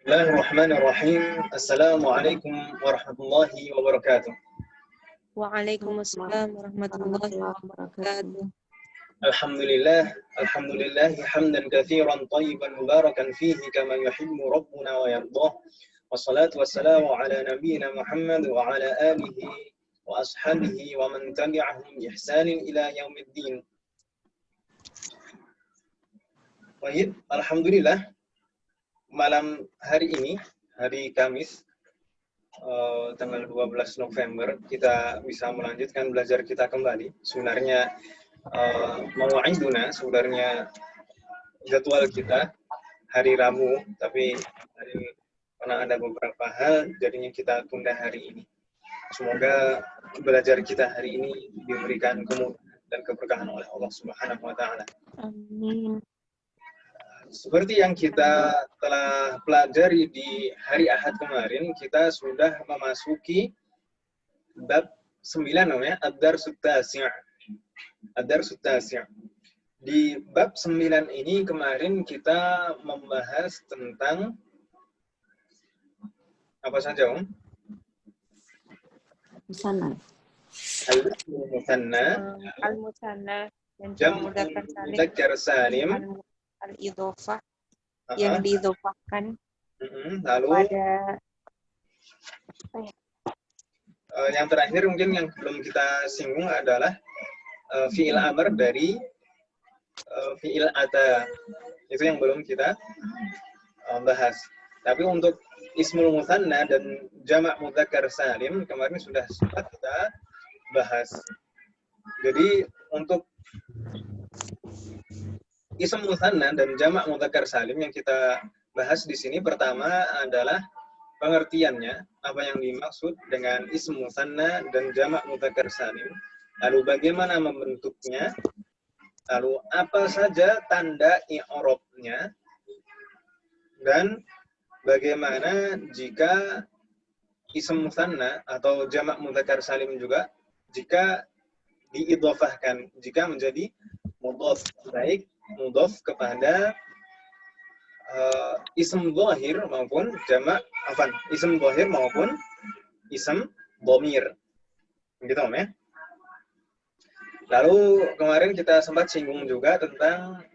Bismillahirrahmanirrahim. Assalamualaikum warahmatullahi wabarakatuh. Waalaikumsalam warahmatullahi wabarakatuh. Alhamdulillah hamdan katsiran thayyiban mubarakan fihi kama yuhibbu rabbuna wa yardah. Wassalatu wassalamu ala nabiyyina Muhammad wa ala alihi wa ashabihi wa man tabi'ahum bi ihsanin ila yaumiddin. Baik, alhamdulillah malam hari ini, hari Kamis, tanggal 12 November, kita bisa melanjutkan belajar kita kembali. Sebenarnya sebenarnya jadwal kita hari Rabu, tapi karena ada beberapa hal, jadinya kita tunda hari ini. Semoga belajar kita hari ini diberikan kemudahan dan keberkahan oleh Allah Subhanahu wa Ta'ala. Amin. Seperti yang kita telah pelajari di hari Ahad kemarin, kita sudah memasuki bab 9 namanya Ad-Darsut Tasi'. Ad-Darsut Tasi'. Di bab 9 ini kemarin kita membahas tentang apa saja, Om? Musanna. Al-Musanna dan Jam Mudzakkar Salim. Al-Idhofah yang diidhofahkan Lalu pada yang terakhir mungkin yang belum kita singgung adalah fi'il amr dari fi'il ata. Itu yang belum kita bahas. Tapi untuk ismul musanna dan jamak mudzakkar salim kemarin sudah sempat kita bahas. Jadi untuk ism musanna dan jamak mudzakkar salim yang kita bahas di sini pertama adalah pengertiannya, apa yang dimaksud dengan ism musanna dan jamak mudzakkar salim. Lalu bagaimana membentuknya? Lalu apa saja tanda i'rabnya? Dan bagaimana jika ism musanna atau jamak mudzakkar salim juga jika diidhofahkan, jika menjadi mudhaf, baik mudhaf kepada ism dhahir maupun jamak ism dhahir maupun ism dhamir. Gitu, Om, ya. Lalu kemarin kita sempat singgung juga tentang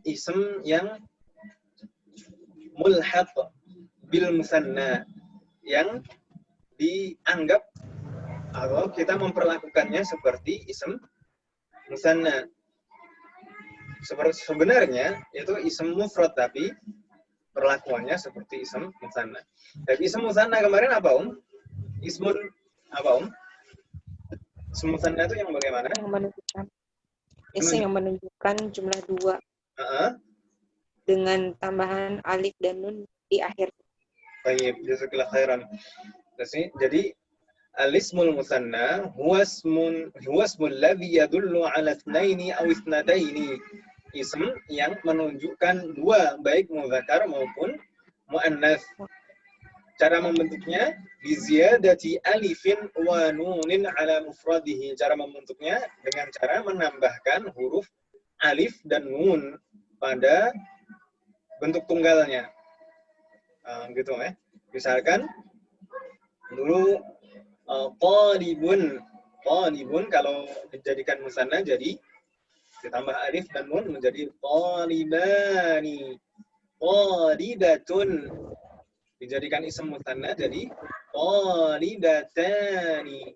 ism yang mulhaq bil musanna, yang dianggap atau kita memperlakukannya seperti ism musanna. Sebenarnya itu ism mufrad tapi perlakuannya seperti ism musanna. Tapi ism musanna kemarin apa, Om? Ismun apa, Om? Ism musanna itu yang bagaimana? yang menunjukkan isim yang menunjukkan jumlah 2 dengan tambahan alif dan nun di akhir. Baik, jazakallahu khairan. Jadi al-ismul musanna huwa ismul ladzi yadullu ala itsnaini aw itsnataini. Ism yang menunjukkan 2, baik mudzakkar maupun muannas. Cara membentuknya bi ziyadati alifin wa nunin ala mufradihi. Cara membentuknya dengan cara menambahkan huruf alif dan nun pada bentuk tunggalnya. Gitu, ya. Misalkan dulu qalibun kalau dijadikan musanna jadi ditambah alif dan nun menjadi qalibani. Qalibatun dijadikan ism musanna jadi qalibatani.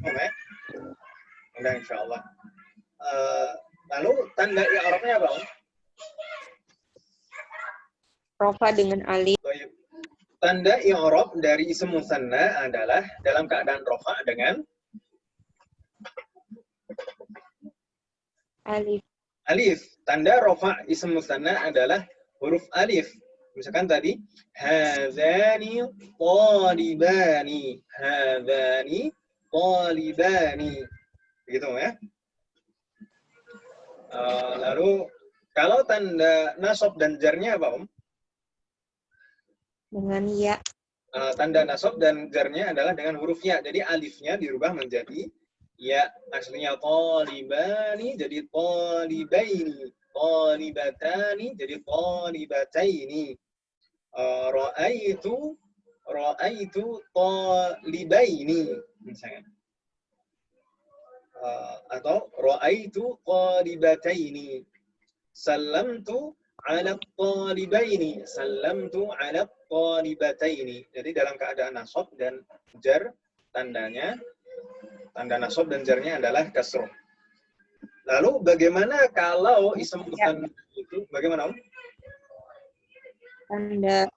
Oke. Mudah insyaallah. Lalu tanda i'rabnya apa, Om? Rafa dengan alif. Tanda i'rab dari ism musanna adalah dalam keadaan rafa dengan Alif. Alif. Tanda rafa ism musanna adalah huruf alif. Misalkan tadi hadzani talibani, hadzani talibani. Begitu, ya. Lalu kalau tanda nasab dan jarnya apa, Om? Dengan ya. Tanda nasab dan jarnya adalah dengan huruf ya. Jadi alifnya dirubah menjadi ya. Aslinya talibani jadi talibaini, talibatani jadi talibataini. Ra'aitu talibaini misalnya. Atau ra'aitu talibataini. Sallamtu 'ala talibaini. Sallamtu 'ala talibataini. Jadi dalam keadaan nasab dan jar, tanda nasab dan jarnya adalah kasroh. Lalu bagaimana kalau ism musanna itu bagaimana, Om? Tanda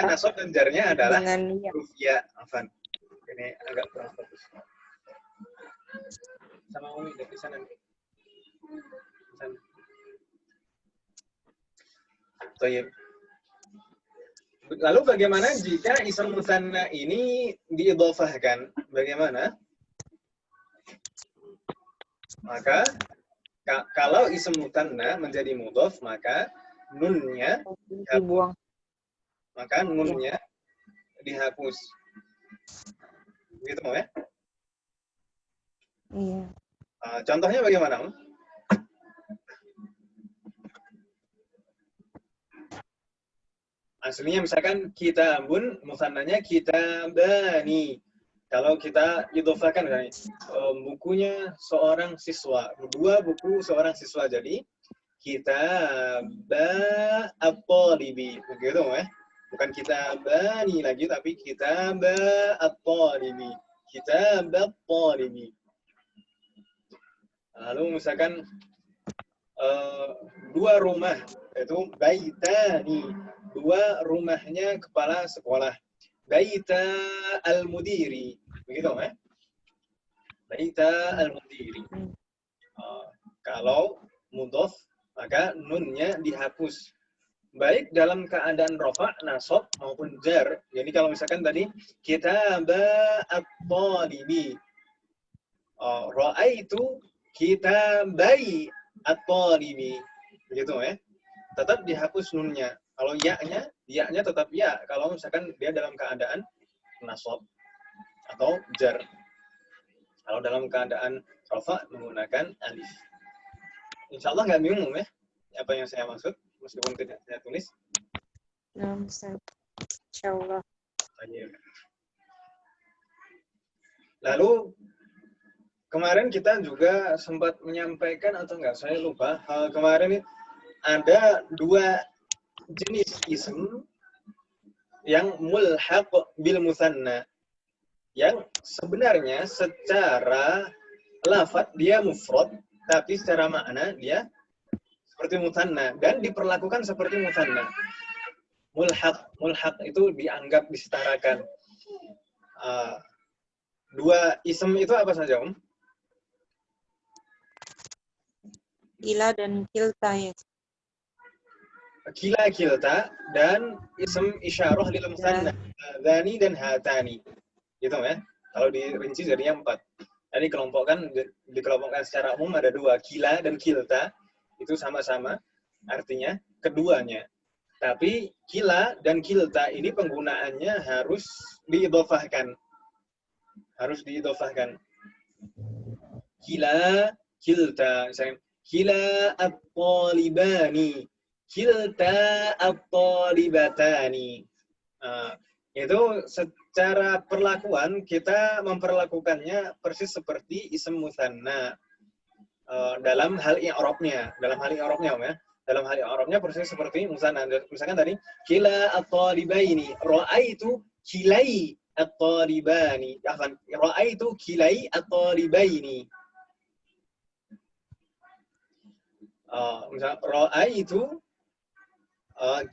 nasab dan jarnya adalah dengan huruf ya. Afan. Ini agak kurang fokus. Sama Umi dari sana. Lalu bagaimana jika ism musanna ini diidhofahkan? Bagaimana? Maka kalau ism musanna menjadi mudhof, maka nunnya dibuang. Maka nunnya dihapus. Gitu ya? Iya. Contohnya bagaimana, Om? Aslinya misalkan kitabun, musannanya kitabani. Kalau kita idhofahkan bukunya seorang siswa, 2 buku seorang siswa, jadi kitaba at-talibi. Begitu ya? Bukan kitabani lagi, tapi kitaba at-talibi. Kitaba at-talibi. Lalu misalkan 2 rumah, itu baitani. 2 rumahnya kepala sekolah. Baita al-mudiri. Begitu ya? Baita al-mudiri. Kalau mudhof, maka nunnya dihapus. Baik dalam keadaan rafa, nasab maupun jar. Jadi kalau misalkan tadi kitaba at-talibi. Ra'aitu kitabai at-talibi. Begitu ya. Tetap dihapus nunnya. Kalau ya-nya tetap ya. Kalau misalkan dia dalam keadaan nasab atau jar. Kalau dalam keadaan rafa menggunakan alif. Insya Allah nggak bingung ya apa yang saya maksud, meskipun tidak saya tulis. Nah, insya Allah. Lalu kemarin kita juga sempat menyampaikan atau enggak, saya lupa. Kemarin ada 2 jenis ism yang mulhaq bil musanna, yang sebenarnya secara lafadz dia mufrad, tapi secara makna dia seperti musanna dan diperlakukan seperti musanna. Mulhaq itu dianggap disetarakan. 2 ism itu apa saja, Om? Kila dan kilta ya. Kila, kilta, dan ism isyarah lil musanna. Dzani dan hatani. Gitu ya. Kalau dirinci jadinya 4. Jadi dikelompokkan secara umum ada 2, kila dan kilta. Itu sama-sama artinya keduanya. Tapi kila dan kilta ini penggunaannya harus diidhofahkan. Kila, kilta, misalnya kila at-talibani, kilta at-talibatani. Itu secara perlakuan kita memperlakukannya persis seperti ism musanna dalam hal i'rabnya, Om ya. Dalam hal i'rabnya persis seperti musanna. Misalkan tadi kila at-talibaini, ra'aitu kilai at-talibani. Ra'aitu kilai at-talibaini. Misalnya ra'aitu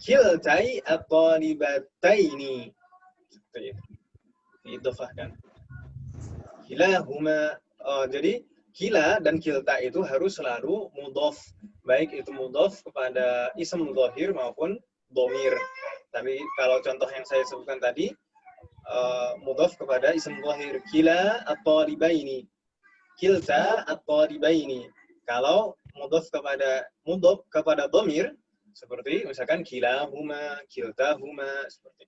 kiltai at-talibataini. Seperti itu. Diidhofahkan. Kilahuma. Jadi kila dan kilta itu harus selalu mudhof, baik itu mudhof kepada ism dhahir maupun dhamir. Tapi kalau contoh yang saya sebutkan tadi mudhof kepada ism dhahir, kila at-talibaini, kilta at-talibaini. Kalau mudhof kepada dhamir seperti misalkan kilahuma, kiltahuma, seperti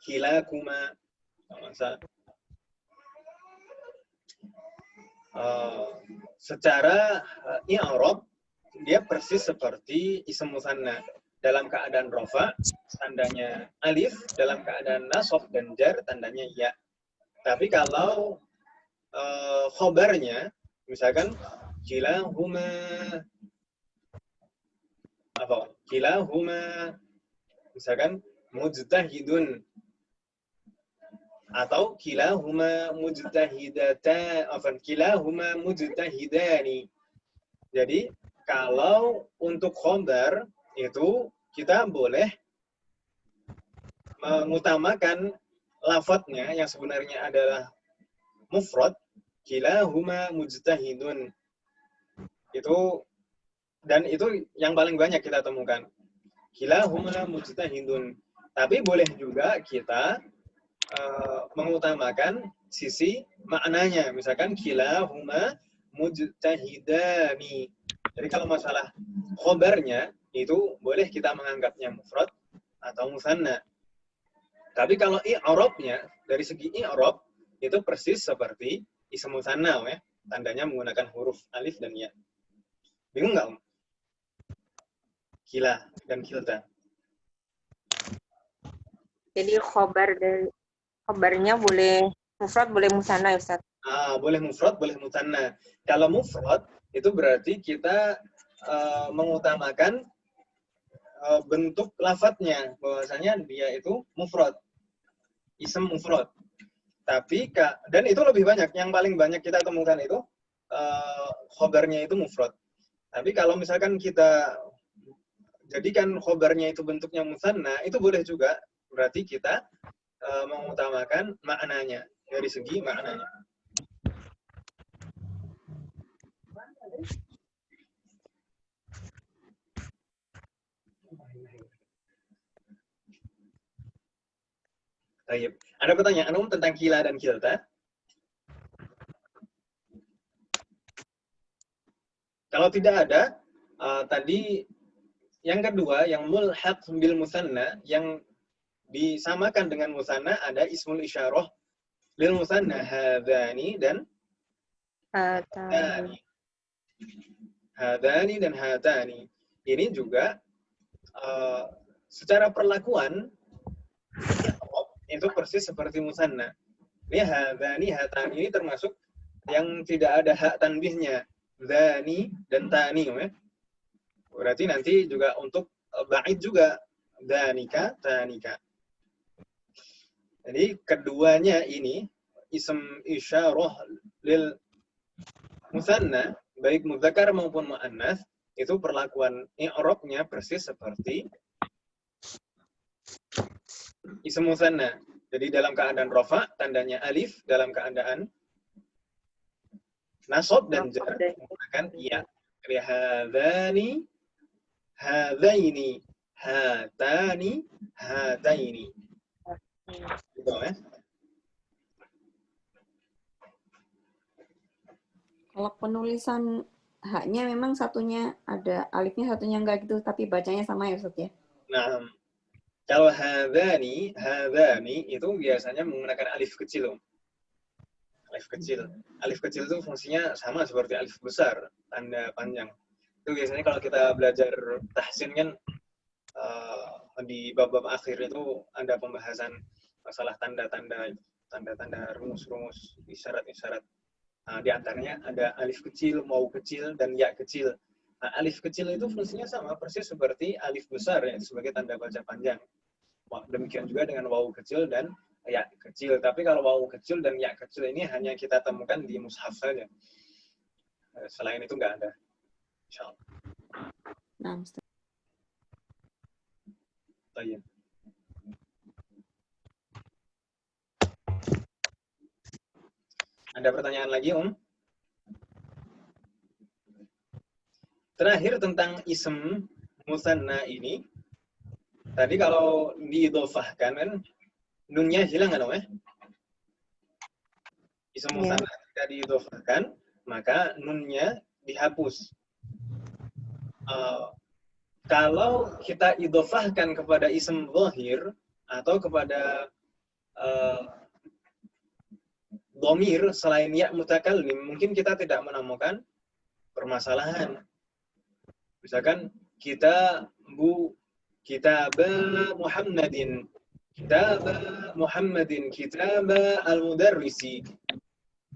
kilakuma. Secara i'rab dia persis seperti ism musanna. dalam keadaan rofa, tandanya alif, dalam keadaan nasab dan jar, tandanya ya. Tapi kalau khobarnya, misalkan kilahuma, kilahuma, misalkan mujtahidun, atau kilahuma mujtahidatan, kilahuma mujtahidani. Jadi kalau untuk khobar itu kita boleh mengutamakan lafadznya yang sebenarnya adalah mufrad, kilahuma mujtahidun. Itu, dan itu yang paling banyak kita temukan. Kilahuma mujtahidun. Tapi boleh juga kita mengutamakan sisi maknanya. Misalkan kilahuma mujtahidani. Jadi kalau masalah khobarnya itu boleh kita menganggapnya mufrad atau musanna. Tapi kalau i'rabnya, dari segi i'rab itu persis seperti ism musanna, ya. Tandanya menggunakan huruf alif dan ya. Bingung nggak, Om? Kila dan kilta. Jadi khobarnya boleh mufrad, boleh musanna, Ustaz. Boleh mufrad, boleh musanna. Kalau mufrad itu berarti kita mengutamakan bentuk lafadznya, bahwasanya dia itu mufrad, ism mufrad. Tapi dan itu lebih banyak, yang paling banyak kita temukan itu khobarnya itu mufrad. Tapi kalau misalkan kita jadikan khobarnya itu bentuknya musanna, itu boleh juga, berarti kita mengutamakan maknanya, dari segi maknanya. Baik. Ada pertanyaan Om tentang kila dan kilta? Kalau tidak ada, tadi yang kedua, yang mulhaq bil musanna, yang disamakan dengan musanna, ada ismul isyarah lil musanna, hadani dan hatani. Hadani dan hatani. Ini juga secara perlakuan itu persis seperti musanna. Ini hadani, hatani ini termasuk yang tidak ada hak tanbihnya. Dhani dan tani, ya. Berarti nanti juga untuk ba'id juga. Dhanika, tanika. Jadi keduanya ini, ism isyarah lil musanna, baik mudzakkar maupun mu'annas, itu perlakuan i'rabnya persis seperti ism musanna. Jadi dalam keadaan rafa, tandanya alif, dalam keadaan nasab dan jar menggunakan iya. Hadani, hadaini, hatani, hataini. Gitu, ya. Kalau penulisan haknya memang satunya ada alifnya, satunya enggak gitu, tapi bacanya sama ya Ustaz ya? Nah, kalau hadani itu biasanya menggunakan alif kecil. Alif kecil. Alif kecil itu fungsinya sama seperti alif besar, tanda panjang. Itu biasanya kalau kita belajar tahsin kan di bab-bab akhir itu ada pembahasan masalah tanda-tanda, rumus-rumus, isyarat-isyarat. Di antaranya ada alif kecil, waw kecil, dan ya kecil. Nah, alif kecil itu fungsinya sama persis seperti alif besar, ya, sebagai tanda baca panjang. Demikian juga dengan waw kecil dan ya kecil. Tapi kalau waw kecil dan ya kecil ini hanya kita temukan di mushaf saja. Selain itu nggak ada. Insyaallah. Nah, Ustaz. Baik. Ada pertanyaan lagi, Om? Terakhir tentang ism musanna ini. Tadi kalau diidhofahkan kan nunnya hilang kan, Om, ya? Ism musanna jika diidhofahkan, maka nunnya dihapus. Kalau kita idhofahkan kepada ism zahir atau kepada dhamir selain ya mutakallim, mungkin kita tidak menemukan permasalahan. Misalkan kita Bu kitaba Muhammadin, kitaba Muhammadin, kitaba al-mudarrisi.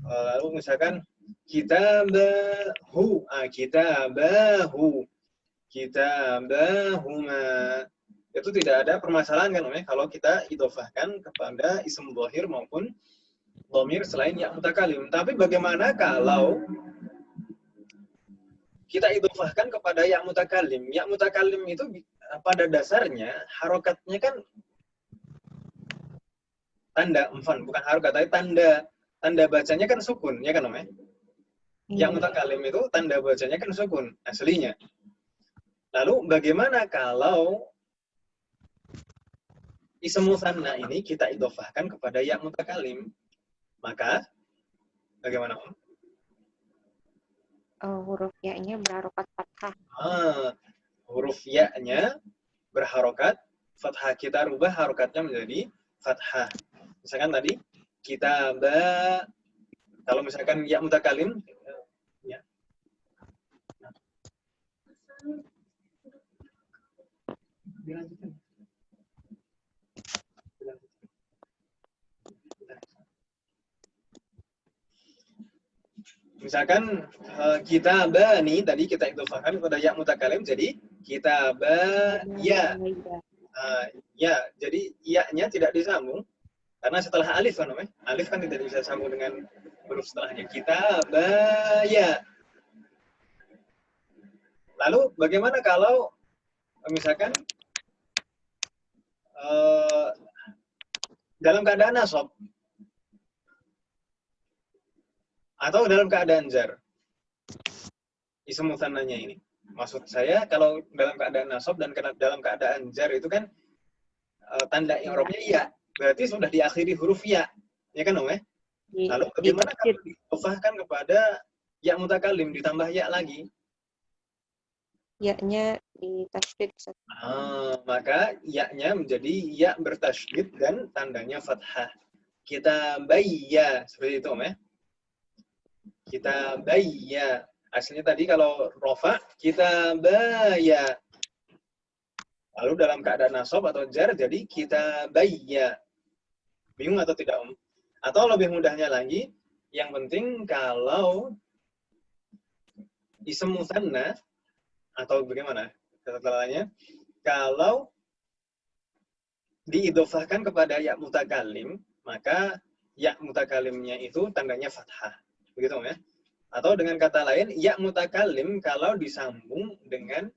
Lalu misalkan kitabahu, kitabahu, kitabahuma. Itu tidak ada permasalahan kan kalau kita idhofahkan kepada ism dhahir maupun dhamir selain ya mutakalim. Tapi bagaimana kalau kita idhofahkan kepada ya mutakalim? Ya mutakalim itu pada dasarnya harokatnya kan tanda bukan harokat, tapi tanda bacanya kan sukun, ya kan Ya mutakalim itu tanda bacanya kan sukun aslinya. Lalu bagaimana kalau ism musanna ini kita idhofahkan kepada ya mutakalim? Maka bagaimana huruf ya-nya berharokat fathah. Huruf ya-nya berharokat fathah. Kita rubah harokatnya menjadi fathah. Misalkan tadi kitaba, kalau misalkan ya mutakalim ya. Dilanjutkan. Misalkan kitabani tadi kita idhofahkan kepada ya mutakalim jadi kitabaya. Ya, jadi ya-nya tidak disambung karena setelah alif kan alif kan tidak bisa sambung dengan huruf setelahnya. Kitabaya. Lalu bagaimana kalau misalkan dalam keadaan nasab atau dalam keadaan jar? Ism mutsananya ini. Maksud saya kalau dalam keadaan nasab dan dalam keadaan jar itu kan tanda i'rabnya ya. Berarti sudah diakhiri huruf ya. Ya kan Lalu bagaimana kalau diidhofahkan kepada ya mutakalim ditambah ya lagi? Ya-nya ditasydid. Maka ya-nya menjadi ya bertasydid dan tandanya fathah. Kitabaya, seperti itu Kitabaya. Aslinya tadi kalau rofa kitabaya. Lalu dalam keadaan nasab atau jar jadi kitabaya. Bingung atau tidak Atau lebih mudahnya lagi, yang penting kalau ism musanna atau bagaimana setelahnya, kalau diidhofahkan kepada ya mutakalim, maka ya mutakalimnya itu tandanya fathah. Begitu Atau dengan kata lain, ya mutakalim kalau disambung dengan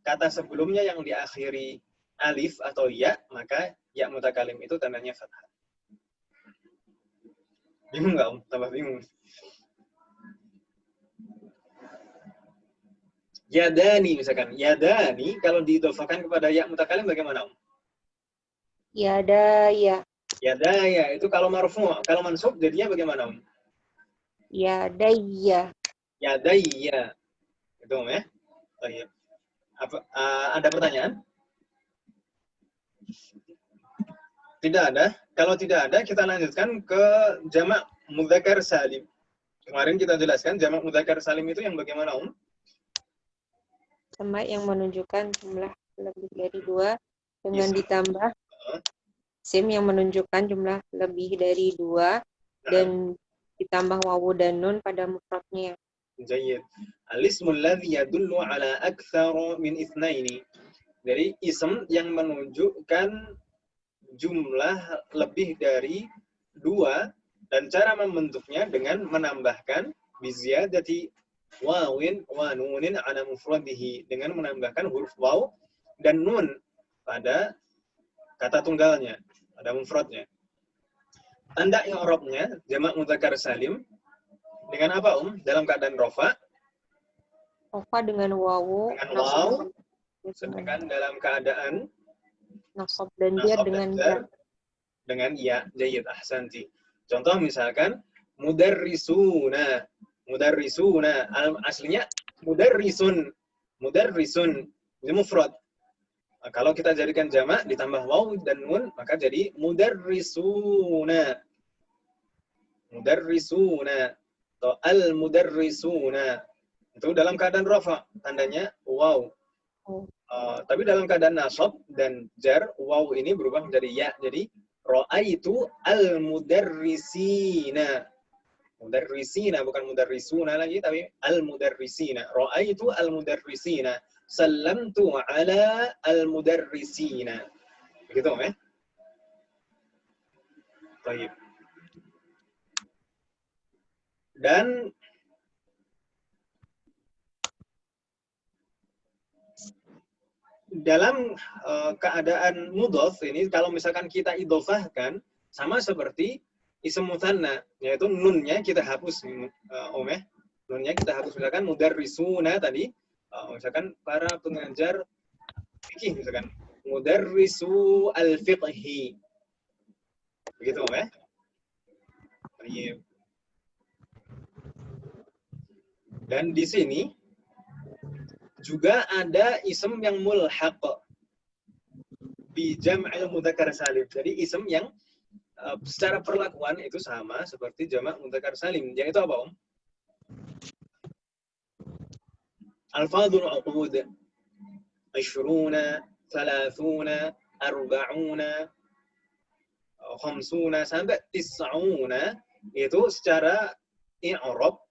kata sebelumnya yang diakhiri alif atau ya, maka ya mutakalim itu tandanya fathah. Bingung nggak Tambah bingung. Yadani misalkan. Yadani kalau diidhofahkan kepada ya mutakalim bagaimana Yadaya. Yadaya itu kalau marfu', kalau mansub jadinya bagaimana Yadaya. Yadaya. Itu Baik. Ada pertanyaan? Tidak ada. Kalau tidak ada, kita lanjutkan ke jamak mudzakkar salim. Kemarin kita jelaskan jamak mudzakkar salim itu yang bagaimana Jamak yang menunjukkan jumlah lebih dari 2 dengan ditambah sim yang menunjukkan jumlah lebih dari 2 dan ditambah wawu dan nun pada mufradnya. Jayyid. Al-ismul ladzi yadullu ala aktsara min itsnaini. Jadi ism yang menunjukkan jumlah lebih dari 2 dan cara membentuknya dengan menambahkan biziyadati wawin wa nunin ala mufradihi, dengan menambahkan huruf waw dan nun pada kata tunggalnya, pada mufradnya. Tanda i'rabnya jamak mudzakkar salim dengan apa dalam keadaan rofa? Rofa dengan wawu. Dengan waw. Sedangkan dalam keadaan nasab dan jar dengan jar. Dengan ya. Jayyid, ahsanti. Contoh misalkan mudarrisuna. Mudarrisuna. Aslinya mudarrisun. Mudarrisun. Ini mufrad. Nah, kalau kita jadikan jamak ditambah waw dan nun maka jadi mudarrisuna. Mudarrisuna. Atau al-mudarrisuna. Itu dalam keadaan rafa, tandanya waw. Tapi dalam keadaan nasab dan jar, waw ini berubah menjadi ya. Jadi ra'aitu al-mudarrisina. Mudarrisina bukan mudarrisuna lagi, tapi al-mudarrisina. Ra'aitu al-mudarrisina. Sallamtu ala al-mudarrisina. Begitu, ya? Baik. Dan dalam keadaan mudhof ini, kalau misalkan kita idhofahkan, sama seperti isim mutsanna, yaitu nunnya kita hapus, nunnya kita hapus. Misalkan mudarrisuna tadi, misalkan para pengajar fikih, misalkan mudarrisu al-fiqhi. Begitu, ya? Dan di sini juga ada isim yang mulhaq bi jam'il mudzakkar salim. Jadi isim yang secara perlakuan itu sama seperti jamak mudzakkar salim. Yang itu apa, Om? Alfadhul uqud. 20, 30, 40, 50 sampai 90 itu secara i'rab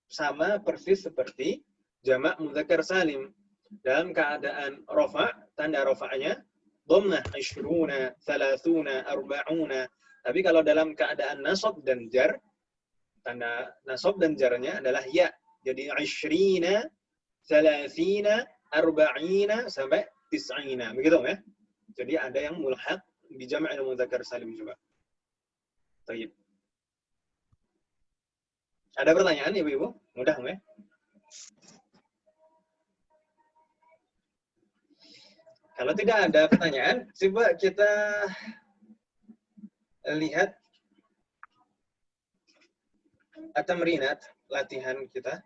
sama persis seperti jamak mudzakkar salim. Dalam keadaan rafa, tanda rafa'nya dhammah 20, 30, 40. Tapi kalau dalam keadaan nasab dan jar, tanda nasab dan jarnya adalah ya. Jadi 20, 30, 40 sampai 90. Begitu, ya? Jadi ada yang mulhaq di jam'il mudzakkar salim juga. Baik. Ada pertanyaan, Ibu-ibu? Mudah, ya? Kalau tidak ada pertanyaan, coba kita lihat at-tamrinat, latihan kita.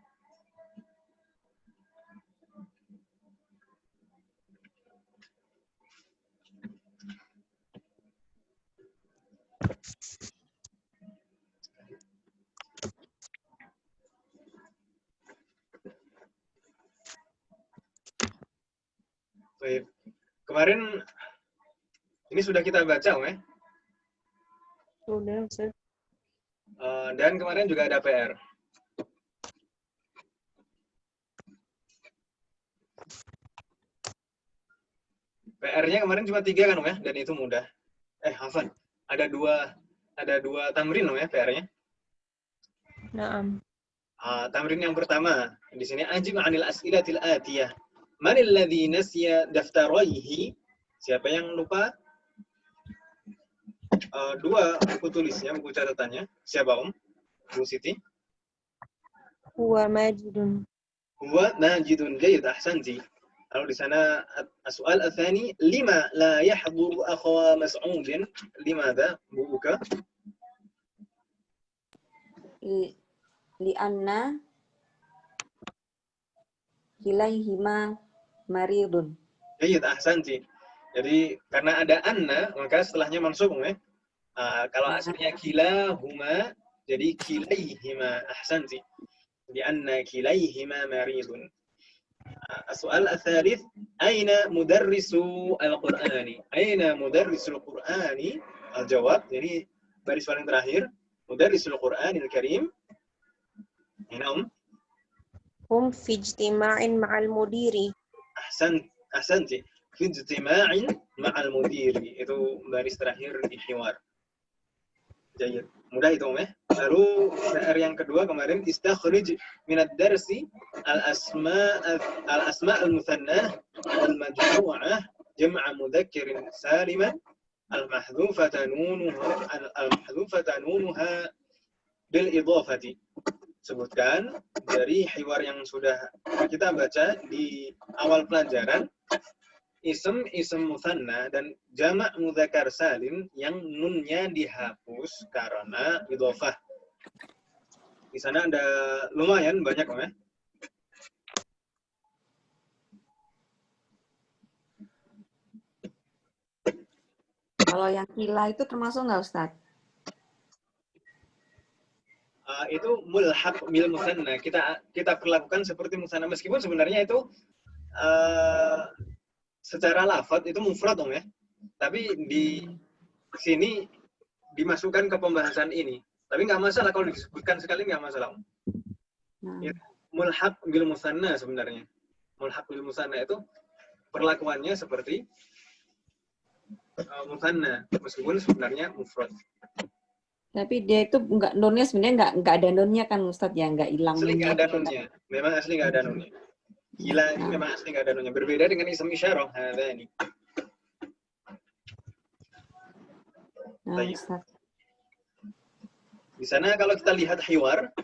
Baik. Kemarin ini sudah kita baca, ya? Sudah, Ustaz. Dan kemarin juga ada PR. PR-nya kemarin cuma 3 kan, ya? Dan itu mudah. Hafan. Ada dua tamrin, ya, PR-nya. Naam. Tamrin yang pertama di sini, ajib 'anil as'ilatil atiyah. Manil ladzi nasiya daftaraihi? Siapa yang lupa? 2 buku tulisnya, buku catatannya. Siapa, Om? Bu Siti? Huwa majidun. Huwa majidun, jayyid, ahsanti. Kalau di sana as-su'al ats-tsani, lima la yahduru akha Mas'udin? Limadha, Bu Buka? Li'anna ilaihima maridun. Jayyid, ahsanti. Jadi karena ada anna, maka setelahnya mansub, ya. Kalau aslinya kilahuma, jadi kilaihima, ahsanti. Li'anna kilaihima maridun. As-su'al ats-tsalits, aina mudarrisu al-Qur'ani? Aina mudarrisul Qur'ani? Al-jawab, jadi baris paling terakhir, mudarrisul Qur'anil Karim. Aina, Hum fi ijtima'in ma'al mudiri. Ahsanti. Fi ijtima'in ma'al mudiri. Itu baris terakhir di hiwar. Jayyid. Mudah itu, ya. Lalu PR yang kedua kemarin, istakhrij min ad-darsi al-asma' al-muthannah al-majmu'ah jam'a mudzakkir saliman al-mahdhufata nunuha bil idhafati. Sebutkan dari hiwar yang sudah kita baca di awal pelajaran, isim mutsanna dan jamak mudzakkar salim yang nunnya dihapus karena idhofah. Di sana ada lumayan banyak, ya. Kalau yang kila itu termasuk nggak, Ustaz? Itu mulhaq bil mutsanna. Kita perlakukan seperti mutsanna, meskipun sebenarnya itu secara lafaz itu mufrad ya. Tapi di sini dimasukkan ke pembahasan ini. Tapi nggak masalah kalau disebutkan sekali, nggak masalah. Mulhaq bil musanna sebenarnya. Mulhaq bil musanna itu perlakuannya seperti musanna, meskipun sebenarnya mufrad. Tapi dia itu nunnya sebenarnya nggak ada nunnya kan Ustadz ya, nggak hilang Asli nunnya. nggak ada nunnya. Memang asli nggak ada nunnya. Gila ini memang asli nggak ada nunnya. Berbeda dengan ism isyarah. Ada ini. Ustadz. Di sana kalau kita lihat hiwar,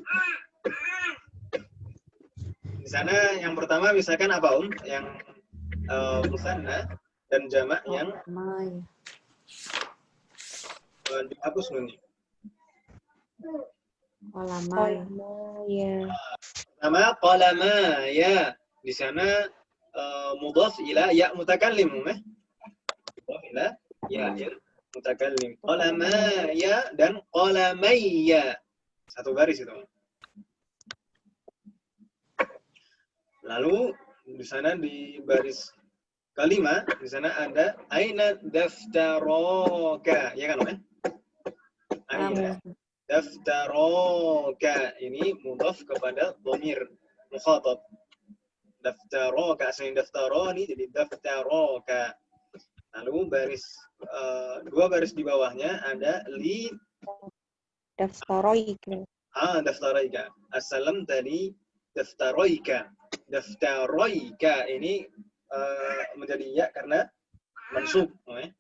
di sana yang pertama misalkan apa yang musanna dan jamak yang dihapus nunnya. Nama qalama ya. Di sana mudhaf ila ya mutakallim mudhaf ila ya mutakallim. Qalama ya dan qalamayya. Satu baris itu. Lalu di sana di baris kelima di sana ada aina daftaraka, ya kan Aina daftaraka, ini mudhaf kepada dhamir mukhatab. Daftaraka asli daftarani jadi daftaraka. Lalu baris dua baris di bawahnya ada li daftaroika. Daftaroika. Assalam tadi daftaroika. Daftaroika ini menjadi ya karena mansub,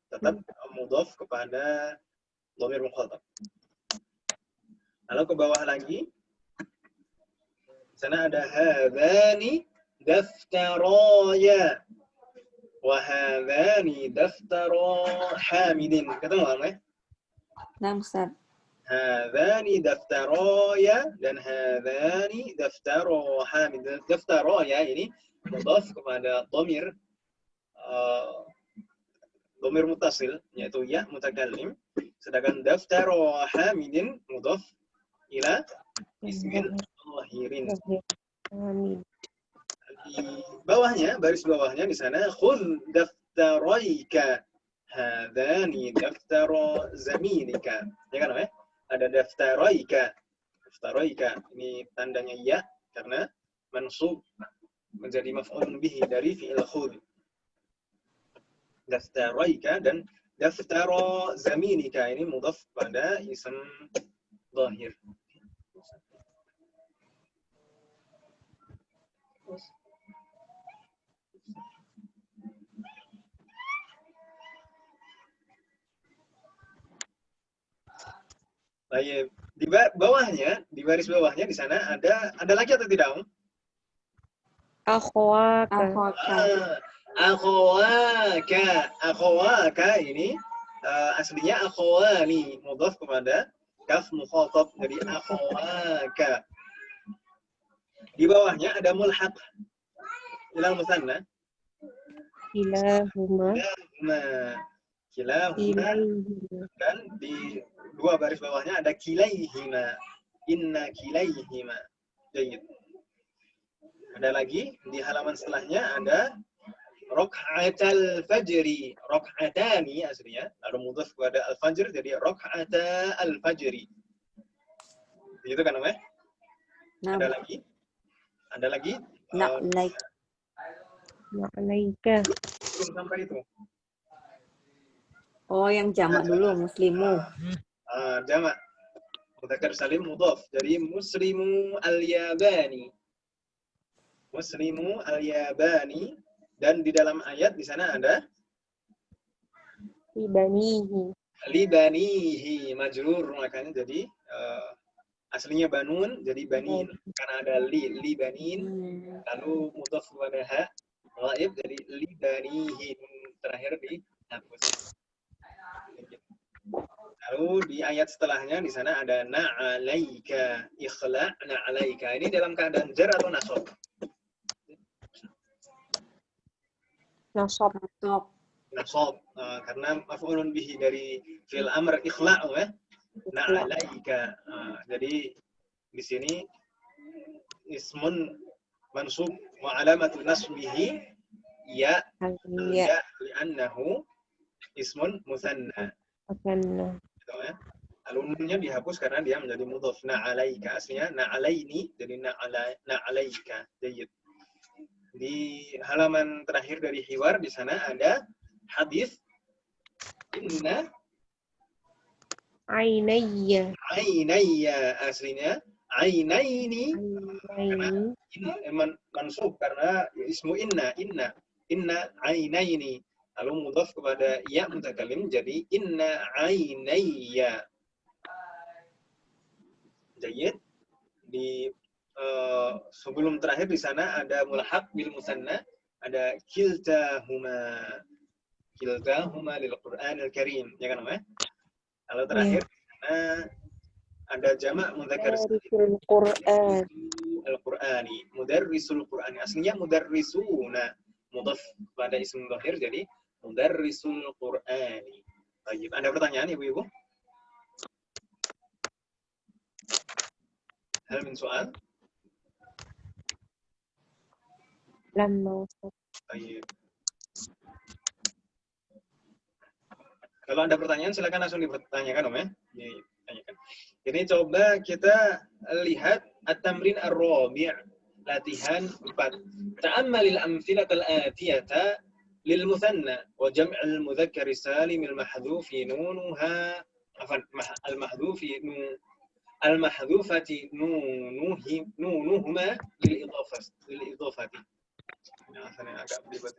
tetap mudhaf kepada dhamir mukhatab. Lalu ke bawah lagi, di sana ada hadzani daftaraya wa hadzani daftara hamidin. Ketemu kan? Nah, Ustaz. Hadzani daftaraya dan hadzani daftara hamid. Daftaraya ini mudhaf kepada dhamir dhamir muttasil yaitu ya mutakallim, sedangkan daftara hamidin mudhaf ila ismil zahirin. Di bawahnya, baris bawahnya di sana khudh daftaraika hadani daftara zamilika. Ya kan, ada daftaraika. Daftaraika ini tandanya ya karena mansub menjadi maf'ul bihi dari fi'il khudh. Daftaraika dan daftara zamilika ini mudhaf pada ism zahir. Baik, di bawahnya, di baris bawahnya di sana ada lagi atau tidak, Akhwaka. Akhwaka ini aslinya akhwani, mudhaf kepada kaf mukhatab, jadi akhwaka. Di bawahnya ada mulhaq ilal musanna. Kilahuma. Dan di dua baris bawahnya ada kilaihima. Inna kilaihima. Jadi ada lagi di halaman setelahnya ada rok'atal fajri. Rok'atani aslinya. Lalu mudhaf kepada al-fajr jadi rok'ata al-fajri. Begitu kan namanya? Ada lagi? Na'laika. Belum sampai itu. Oh, yang jamak dulu, muslimu. Jamak. Mudzakkar salim mudhaf. Jadi muslimu al-yabani. Muslimu al-yabani. Dan di dalam ayat di sana ada libanihi majrur, makanya jadi aslinya banun jadi banin karena ada libanin, lalu mudhaf kepada ha ghaib jadi libanihi, terakhir dihapus. Lalu di ayat setelahnya di sana ada na'alaika, ikhla' na'alaika. Ini dalam keadaan jar atau nasab? Nasab. Karena maf'ulun bihi dari fi'il amr ikhla' na'alaika. Jadi di sini ismun mansub wa alamatu nasbihi ya Ya. ya li'annahu ismun musanna. Akan. Gitu ya. Nunnya dihapus karena dia menjadi mudhaf. Na'alaika aslinya na'alaini jadi na'alaika. Jayyid. Di halaman terakhir dari hiwar di sana ada hadis inna Ainayya. aslinya ainaini karena Ainaini. mansub karena ismu inna ainaini lalu mudhaf kepada ya mutakallim jadi inna ainayya. Jayyid. Di sebelum terakhir di sana ada mulhaq bil musanna, ada kiltahuma lil Qur'anil Karim, ya kan, Om? Kalau terakhir ada jamak mudzakkar salim Qur'an. al-Qur'ani, mudarrisul Qur'ani. Aslinya mudarrisuna, mudhaf pada ism dhahir jadi mudarrisul Qur'ani. Baik, ada pertanyaan Ibu-ibu? Hal min soal? Lama. Baik. Kalau ada pertanyaan silakan langsung dipertanyakan, Om, ya. Ditanyakan. Ini coba kita lihat at-tamrin ar-rabi', latihan 4. Ta'ammal al-amthilah al-atiyata lil muthanna wa jam' al-mudzakkar salim al-mahdhuf nunuha al-mahdhufati nunuhuma lil idafati. Nah, sana agak belibet.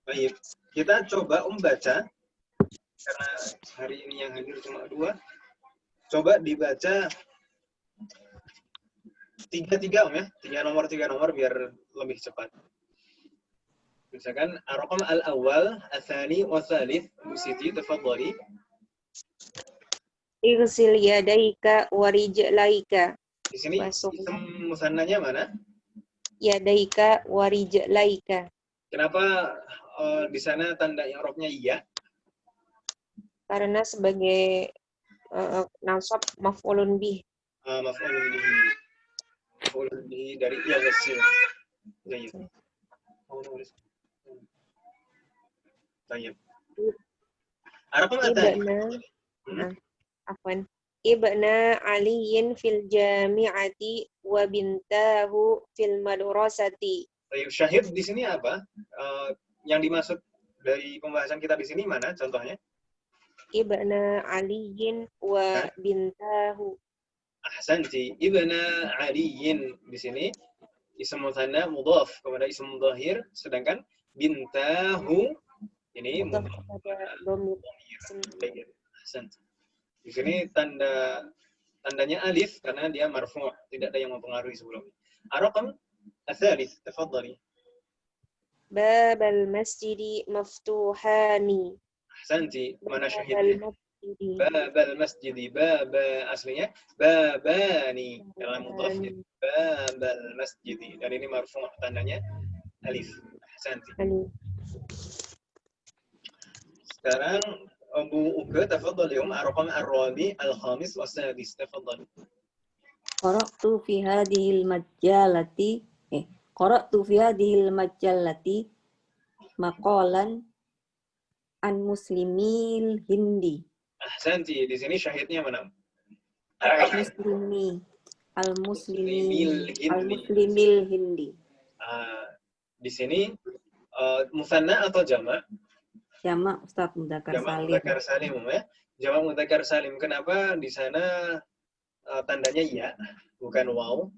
Baik, kita coba membaca karena hari ini yang hadir cuma 2. Coba dibaca 3 Om, ya. 3 nomor biar lebih cepat. Misalkan ar-raqam al-awwal, ats-tsani wa tsalits. Bu Siti, tafadhali. Igsil yadaika wa rijlaika. Di sini isim musannanya mana? Yadaika wa rijlaika. Kenapa di sana tanda i'rabnya iya? Karena sebagai nasab maf'ulun bih. Maf'ulun bihi dari yaghsil. Baik. Baik. Ar-raqam ats-tsani. Afwan. Ibna aliyin fil jami'ati wa bintahu fil madrasati. Baik, syahid di sini apa? Yang dimaksud dari pembahasan kita di sini mana contohnya? Ibna aliyin wa bintahu. Ahsanti. Ibna aliyin di sini isim mutsanna mudhaf kepada isim dhahir, sedangkan bintahu ini mudhaf kepada dhamir. Ahsanti. Di sini tandanya alif karena dia marfu', tidak ada yang mempengaruhi sebelumnya. Ar-raqam ats-tsalits, tafadhali. Babal masjidi maftuhani. Ahsanti. Mana syahidnya? Babal masjidi. Baba aslinya babani. Dalam mudhaf babal masjidi. Dan ini marfu' tandanya alif. Ahsanti. Sekarang Abu Uka, tafadhali ar-raqam ar-rabi' al-khamis was-sadis, tafadhali. Qara'tu fi hadhil majallati maqalan an muslimil hindi. Ahsanti. Di sini syahidnya mana? Al-muslimil hindi. Di sini musanna atau jamak? Jamak, Ustaz, mudzakkar salim. Jamak mudzakkar salim, ya. Jamak mudzakkar salim. Kenapa di sana tandanya ya, bukan waw?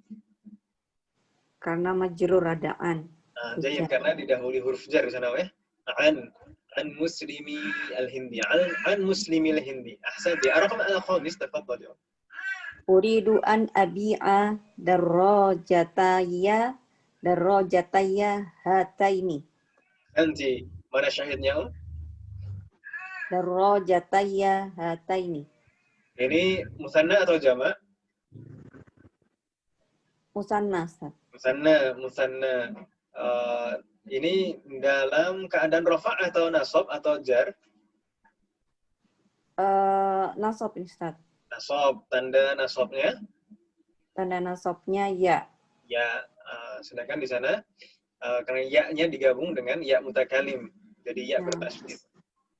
Karena majrur ada an. Jadi karena didahului huruf jar di sana, ya. An muslimi al-hindi. An muslimi al-hindi. Ahsanti. Ar-raqam al-khamis, tafadhal. Uridu an abi'a darrajataya hataini. Ahsanti. Mana syahidnya, Om? Darrajataya hataini. Ini musanna atau jamak? Musanna, Ustaz. Musanna. Ini dalam keadaan rafa' atau nasab atau jar? Nasab, Ustaz. Nasab. Tanda nasabnya? Tanda nasabnya ya. Ya. Sedangkan di sana karena ya-nya digabung dengan ya mutakalim. Jadi ya bertasydid.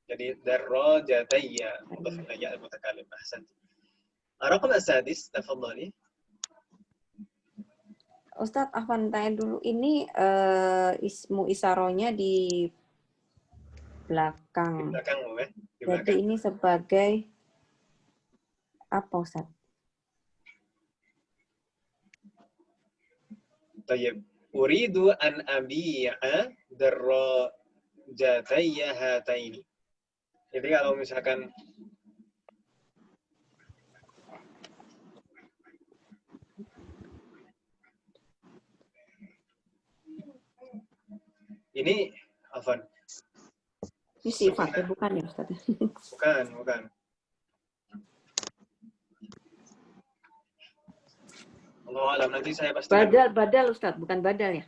Jadi darajatayya mudhaf ila ya mutakalim. Ahsanti. Raqam as-sadis, tafadhali. Ustadz, Afwan tanya dulu, ini ismu isaronya di belakang. Di belakang, Bu, ya. Di Jadi belakang. ini sebagai apa, Ustadz? Tayyib. Uridu an abi'a darajatayya hataini. Jadi kalau misalkan ini Afwan. Ini sifatnya bukan ya, Ustadz? Bukan. Allah alam, nanti saya pastikan. Badal Ustadz, bukan badal ya?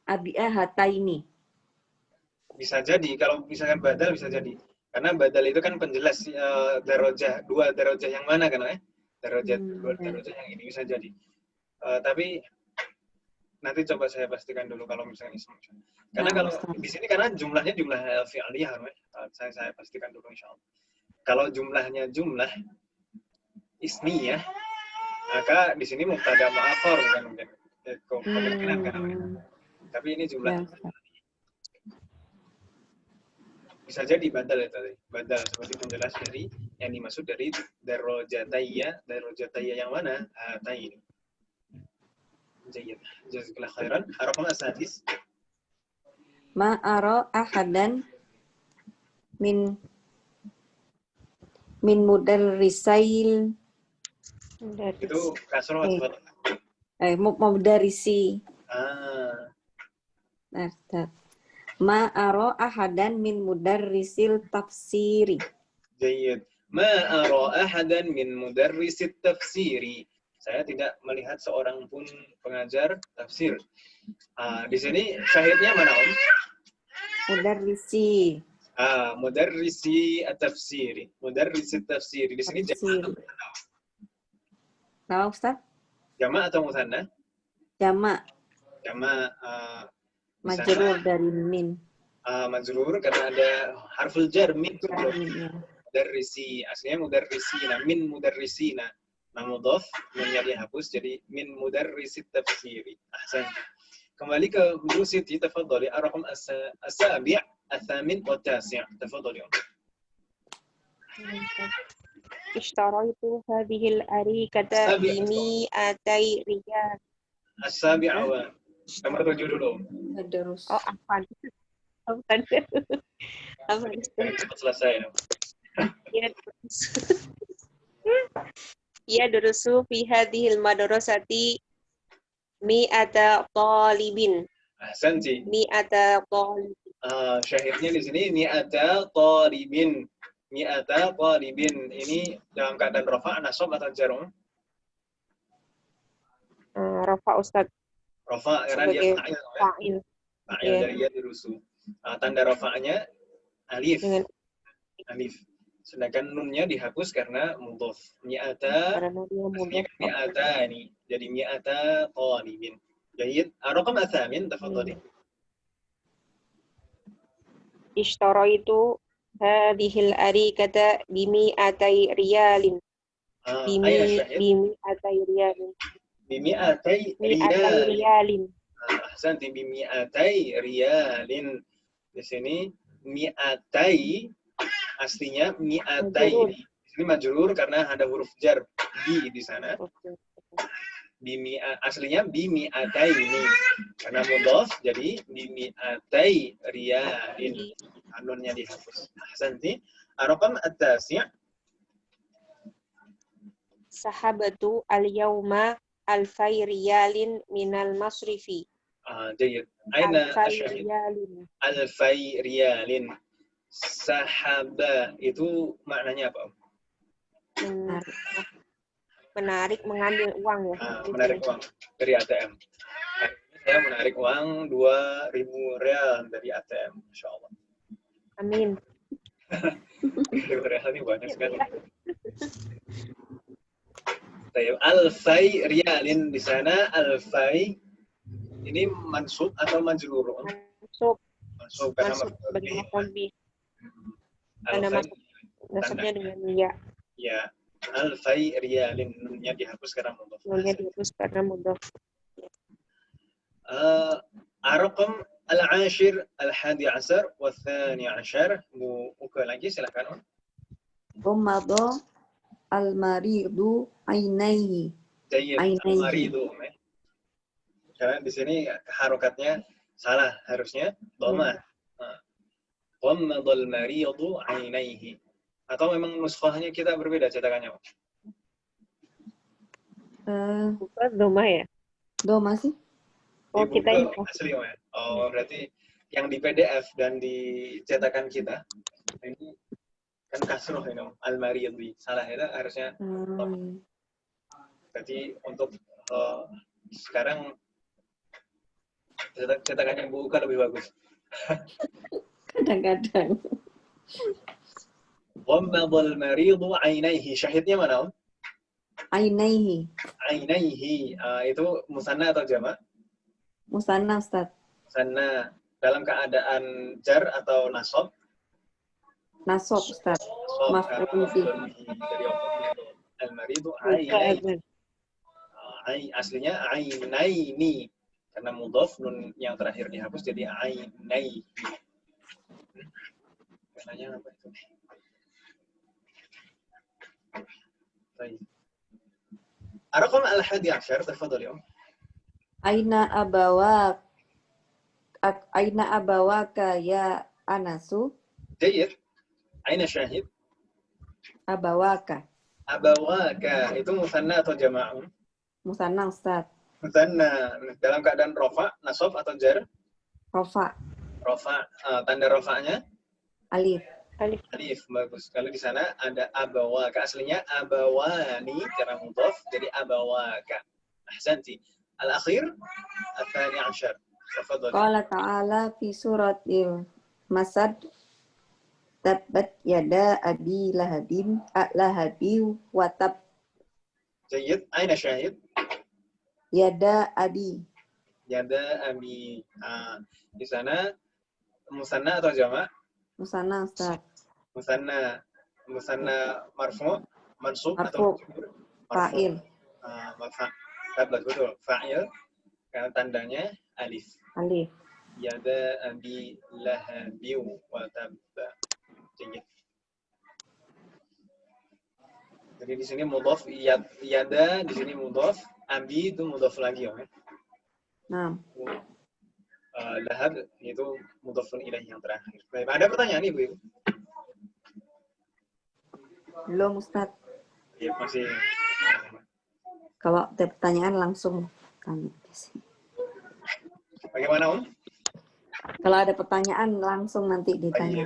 Abi'ah hataini. Bisa jadi, kalau misalkan badal bisa jadi. Karena badal itu kan penjelas darajah, dua darajah yang mana kan, ya? Dua darajah yang ini bisa jadi. Tapi nanti coba saya pastikan dulu kalau misalnya ismu. Karena kalau di sini karena jumlahnya jumlah fi'liyah, saya pastikan dulu insyaallah. Kalau jumlahnya jumlah ismiyah, maka di sini mubtada mu'akhkhar kan mungkin. Kemungkinan kan. Tapi ini jumlah. Bisa jadi badal ya tadi. Badal seperti penjelas dari yang dimaksud dari darajatayya yang mana? Hatain. Jayyid. Jazakallahu khairan. Raqam as-sadis. Ma ara ahadan min mudarrisail. Itu kasroh atau mudarrisi. Nah, Ma ara ahadan min mudarrisil tafsiri. Jayyid. Ma ara ahadan min mudarrisit tafsiri. Saya tidak melihat seorang pun pengajar tafsir. Di sini syahidnya mana, Om? Mudarrisi. Mudarrisi at-tafsiri. Mudarrisi at-tafsiri. Di sini jamak. Nah, Ustaz? Jamak atau mutsanna? Jamak. Jamak. Majrur dari min. Majrur karena ada harful jar min. Mudarrisi. Aslinya mudarrisina. Min mudarrisina. Nah, mudhaf, minnya dihapus jadi min mudarrisit tafsiri. Ahsan. Kembali ke Bu Siti, tafadhali. Ar-raqam as-sabi', ats-tsamin, wa at-tasi'. Tafadhali. Ishtaraitu hadhil arikata bimi'atai riyal. As-sabi' wa nomor 7 dulu. Terus. Oh, apa? Bukan. Apa itu? Selesai. Ya durusu fi hadhil madrasati mi'ata talibin. Ahsanti. Mi'ata talibin. Syahidnya di sini mi'ata talibin. Mi'ata talibin. Ini dalam keadaan rafa' nasab atau jar? Rafa Ustaz. Rafa karena dia fa'il. Fa'il dari ya durusu. Tanda rafa'nya alif. Alif. Sedangkan nunnya dihapus karena mudhaf. Mi'ata ini. Jadi mi'ata talibin. Jayyid. Raqam ats-tsamin, tafadhali. Ishtaraitu hadhil arikata bimi'atai riyalin. Bimi'atai riyalin. Bimi'atai riyalin. Ahsanti, bimi'atai riyalin. Di sini mi'atai aslinya mi'atai ini. Ini majrur karena ada huruf jar bi di sana. Aslinya bimi'atai ini. Karena mudhaf jadi bimi'atai riyalin. Nunnya dihapus. Ahsanti. Raqam at-tasi'. Sahabatu al-yawma alfai riyalin minal masrifi. Jayyid. Aina alfai riyalin. Alfai riyalin. Sahaba itu maknanya apa? Menarik, mengambil uang ya. Menarik uang dari ATM. Saya menarik uang 2.000 real dari ATM, Masya Allah. Amin. 2.000 real ini banyak sekali. Tayyib. Alfai riyalin di sana alfai ini mansub atau majrur? Mansub. Mansub karena Mansub bagi maf'ul bih. Tanda alfai masuk nasabnya dengan ya. ya alfai riyalin nunnya dihapus karena mudhof. Nunnya dihapus karena mudhof. Ar-raqam al-ashir al-hadi ashar wa tsani ashar. Buka lagi silakan. Ghammada al-maridu ainaihi. Jayyid. Al-maridu. Karena di sini harokatnya salah, harusnya dhamma. Ghammada al-maridu ainaihi. Atau memang nuskhahnya kita berbeda cetakannya? Bukan doma ya? Doma sih? Oh, kita ini asli ya. Oh, berarti yang di PDF dan di cetakan kita ini kan kasroh ini al-maridi. Salah itu harusnya. Jadi untuk sekarang cetakannya buka lebih bagus. Kadang-kadang. Ghammadal maridu ainaihi. Syahidnya mana? Ainaihi. Ainaihi. Itu musanna atau jamak? Musanna, Ustaz. Musanna. Dalam keadaan jar atau nasab? Nasab, Ustaz. Maf'ul bih. Dari al-maridu ainaihi. Aslinya ainaini. Karena mudhof nun yang terakhir dihapus jadi ainaihi. Katanya apa itu? Baik. Ar-raqam al-hadi ashar, tafadhal ya. Aina abawaka ya Anasu? Jayyid. Aina syahid? Abawaka. Abawaka itu musanna atau jama'un? Musanna, Ustaz. Musanna. Dalam keadaan rafa, nasab atau jar? Rofa. Rafa. Tanda rafa'nya? Alif. Alif. Bagus. Kalau di sana ada abawaka. Aslinya abawani karena mudhaf jadi abawaka. Ahsanti. Al-akhir al-thani ashar. Tafadhal. Qala ta'ala fi suratil Masad tabbat yada abi lahabin wa tab. Jayyid. Aina syahid? Yada abi. Yada abi. Di sana musanna atau jamak? Musanna, Ustaz. Musanna marfu, mansub Marfu. atau Fa'il. Betul. Fa'il karena tandanya alif. Alif. Yada abi lahabi wa tabba. Jadi di sini mudhaf yada, di sini mudhaf, abi itu mudhaf lagi ya. Nah. Lahab itu mudhafun ilaih yang terakhir. Baik, ada pertanyaan Ibu? Belum, Ustaz. Ya, masih. Kalau ada pertanyaan langsung tanya. Bagaimana, Om? Kalau ada pertanyaan langsung nanti ditanya.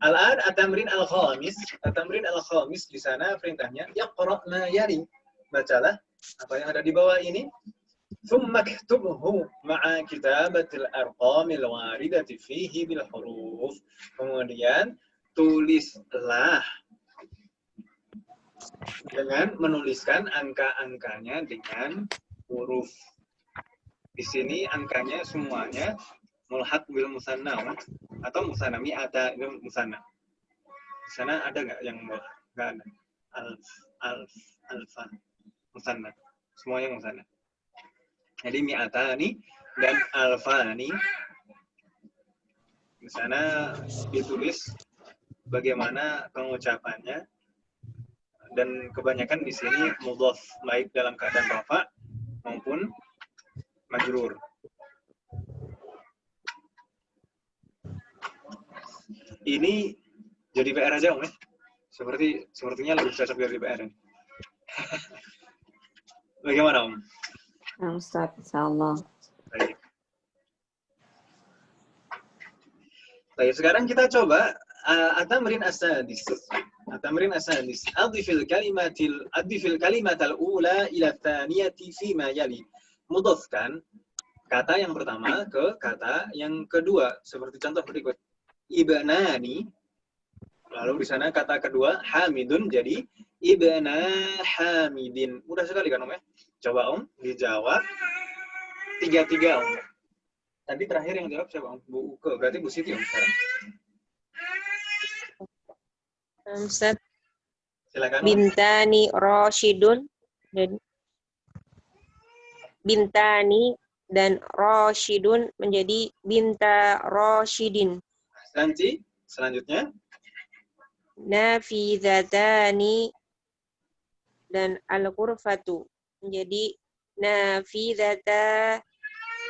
Al-an at-tamrin al-khamis. At-tamrin al-khamis di sana perintahnya yaqra ma yali. Bacalah apa yang ada di bawah ini. ثم اكتبه مع كتابة الأرقام الواردة فيه بالحروف. Kemudian tulislah dengan menuliskan angka-angkanya dengan huruf. Di sini angkanya semuanya mulhaq bil musanna atau musanna mi'ata itu musanna. Di sana ada nggak yang mulhaq? Nggak ada. Alfa, musanna. Semuanya musanna. Jadi mi'atani dan alfani di sana ditulis bagaimana pengucapannya dan kebanyakan di sini mudhaf baik dalam keadaan rafa maupun majrur. Ini jadi PR aja, Om. Sepertinya lebih cocok dari PR. Bagaimana, Om? Ustaz, insyaallah. Baik, sekarang kita coba at-tamrin as-sadis. At-tamrin as-sadis. Adhifil kalimatal ula ila tsaniyati fi ma yali. Mudhafkan kata yang pertama ke kata yang kedua seperti contoh berikut. Ibnani. Lalu di sana kata kedua hamidun jadi ibna Hamidin. Mudah sekali kan Om ya? Coba Om dijawab tiga-tiga Om. Tadi terakhir yang jawab siapa Om? Bu Uke. Berarti Bu Siti Om sekarang. Ustaz, Silakan Om. bintani Roshidun. Jadi bintani dan Roshidun menjadi binta Roshidin. Nanti selanjutnya Nafizatani dan al-ghurfatu menjadi nafizata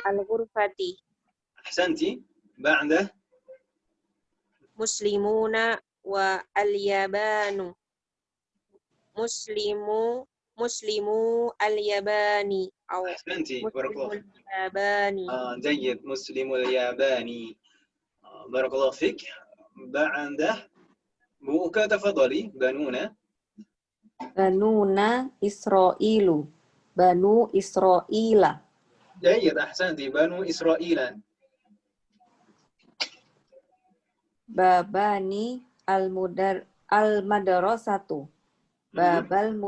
al-ghurfati. ahsanti. Ba'da Muslimuna wa al-yabanu. Muslimu al-yabani atau ahsanti. muslimul Barakallahu. yabani. جيد. مسلم الياباني. بارك الله فيك. بعده Bu Uke tafadhali. Banuna. Banuna Israilu. Banu Israila. جيد. أحسنتي. بنو إسرائيل. Babani al-madrasatu. Babal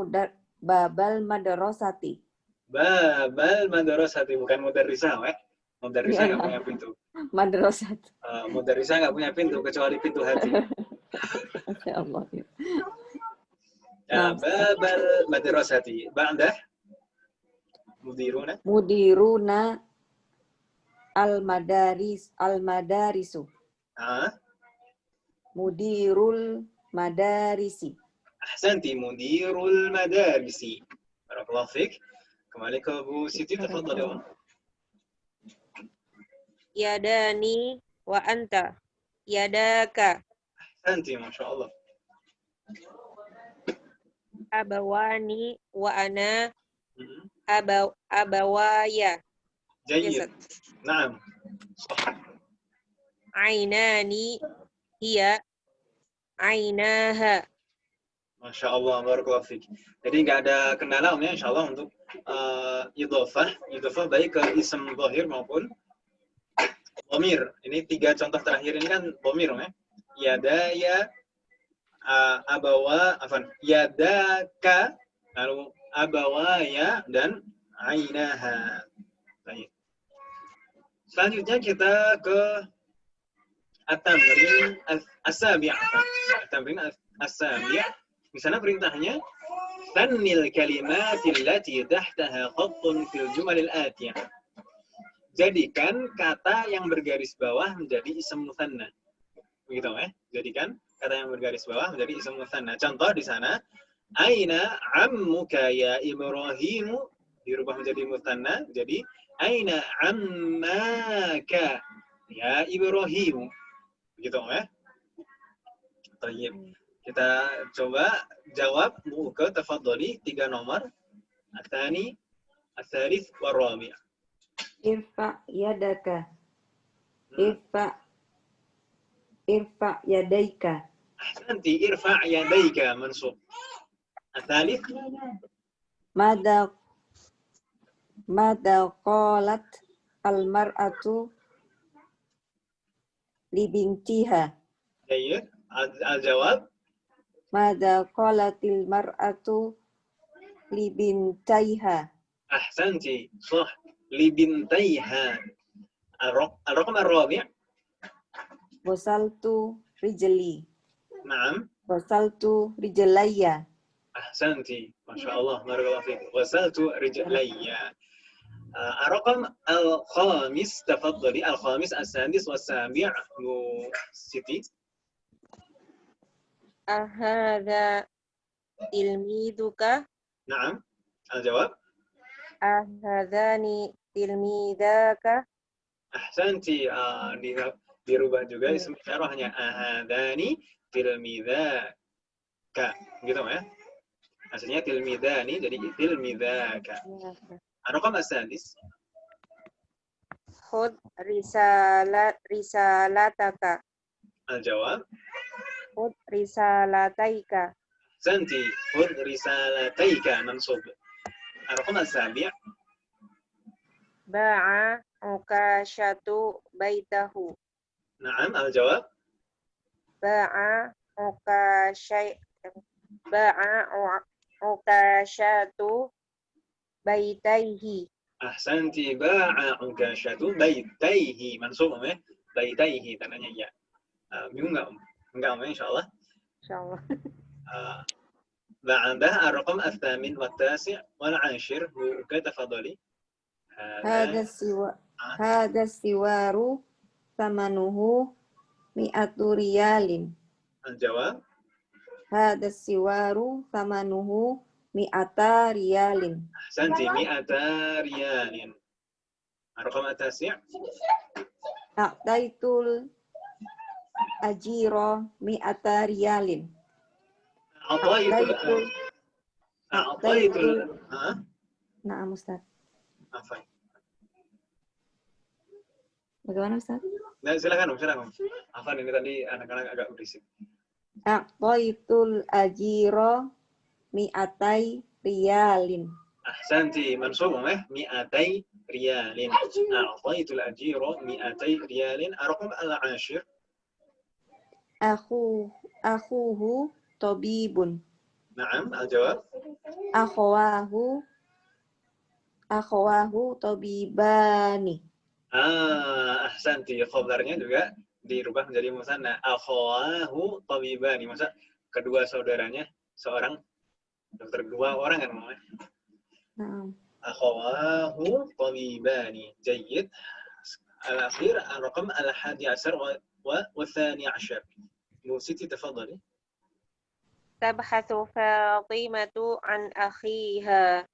madrasati. Babal madrasati. Bukan mudarrisah, ya. Mudarrisah nggak punya pintu. Madrasatu. Mudarrisah nggak punya pintu kecuali pintu hati. Masya Allah. Babal madrasati. Ba'dah mudiruna. Mudiruna al-madarisu. Mudirul madarisi. Ahsanti. Mudirul madarisi. Barakallahu fiik. Kembali ke Bu Siti, tafadhali Om. Yadani wa anta. Yadaka. Ahsanti, Masya Allah. Abawani wa ana. Abawaya. جيد. نعم. صح. Ainani hiya ainaha. Masya Allah, barakallahu fiik. Jadi nggak ada kendala Om ya, insya Allah untuk idhofah baik ke ism zahir maupun dhamir. Ini 3 contoh terakhir ini kan dhamir Om ya. Yadaya, yadaka, lalu abawaya dan ainaha. Baik. Selanjutnya kita ke at-tamrin as-sabi'. At-tamrin as-sabi'. Di sana perintahnya tannil kalimati allati tahtaha khattun fil jumal al-atiyah. Jadikan kata yang bergaris bawah menjadi ism mutsanna. Begitu ya? Jadikan kata yang bergaris bawah menjadi ism mutsanna. Contoh di sana, aina ammuka ya Ibrahim, dirubah menjadi mutsanna, jadi aina ammaka ya Ibrahim. Begitu ya? Baik. Kita coba jawab Bu Uke, tafadhali 3 nomor. At-tsani, ats-tsalits, war-rabi'. Irfa yadaka. Irfa yadaika. Ahsanti. Irfa' yadayka mansub. Ats-tsalits. Mada qalat al-mar'atu libintiha. Baik. Al-jawab. Mada qalatil mar'atu libintaiha. Ahsanti. Sah. Libintaiha. Al-raqam ar-rabi'. Wasaltu rijli. Naam. Wasaltu rijlayya. Ahsanti. Masya Allah. Barakallahu fiik. Wasaltu rijlayya. Ar-raqam al-khamis, tafadhali. Al-khamis, as-sadis, was-sabi'. Bu Siti. Ahadha tilmiduka. Naam. Al-jawab. Ahadhani tilmidaka. Ahsanti. Dirubah juga ism isyarahnya. Ahadani tilmidaka. Gitu ya. Aslinya tilmidani jadi tilmidaka. Ar-raqam as-sadis. Khud risalataka. Al-jawab. Khud risalataika. Ahsanti. Khudh risalataika mansub. Ar-raqam as-sabi'. Ba'a ukashatu baitahu. Naam. Al-jawab. Ba'a ba'a ukashatu baitaihi. Ahsanti, ba'a ukashatu baitaihi. Mansub ya. Baitaihi tandanya ya. Bingung enggak? Enggak, insyaallah. Insyaallah. بعده الرقم الثامن والتاسع والعاشر تفضلي. هذا السوار ثمنه 100 ريال. الجواب هذا السوار ثمنه 100 ريال. أحسنتي 100 ريال. الرقم التاسع أعطيت الأجير 100 ريال. أعطيت Nah, Ustaz. Apa? Bagaimana, Ustaz? Nah, silakan. Afan, ini tadi anak-anak agak berisik. A'taitul ajira 100 riyalin. Ahsanti, mansub ya, 100 riyalin. A'taitul ajira 100 riyalin. Ar-raqam al-ashir. Akhuhu tabibun. Naam, al-jawab. Akhawahu tabibani. Ahsanti, khabarnya juga dirubah menjadi musanna. Akhawahu tabibani. Masa kedua saudaranya seorang dokter, dua orang kan namanya. Akhawahu tabibani. Jayyid. Al-akhir al-raqam al-11 والثاني عشر. Bu Siti, tafadhali. Tabhathu Fatimatu an akhiha.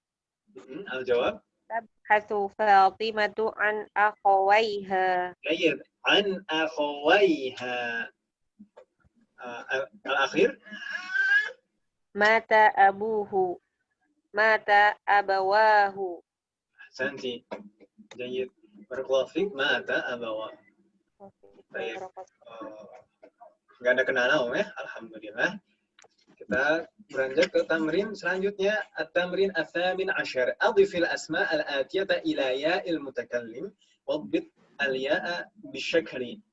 Al-jawab. Tabhathu Fatimatu an akhawaiha. Jayyid. An akhawaiha. Al-akhir. Mata abuhu. Mata abawahu. Ahsanti. Jayyid. Barakallahu fiik. Mata abawahu. Baik. Nggak ada kendala, ya. Alhamdulillah. Kita beranjak ke tamrin selanjutnya. At-tamrin ats-tsamin 'ashar. Adhifil asma' al-atiyata ila ya'il mutakallim wadbit al-ya'a bisyakli.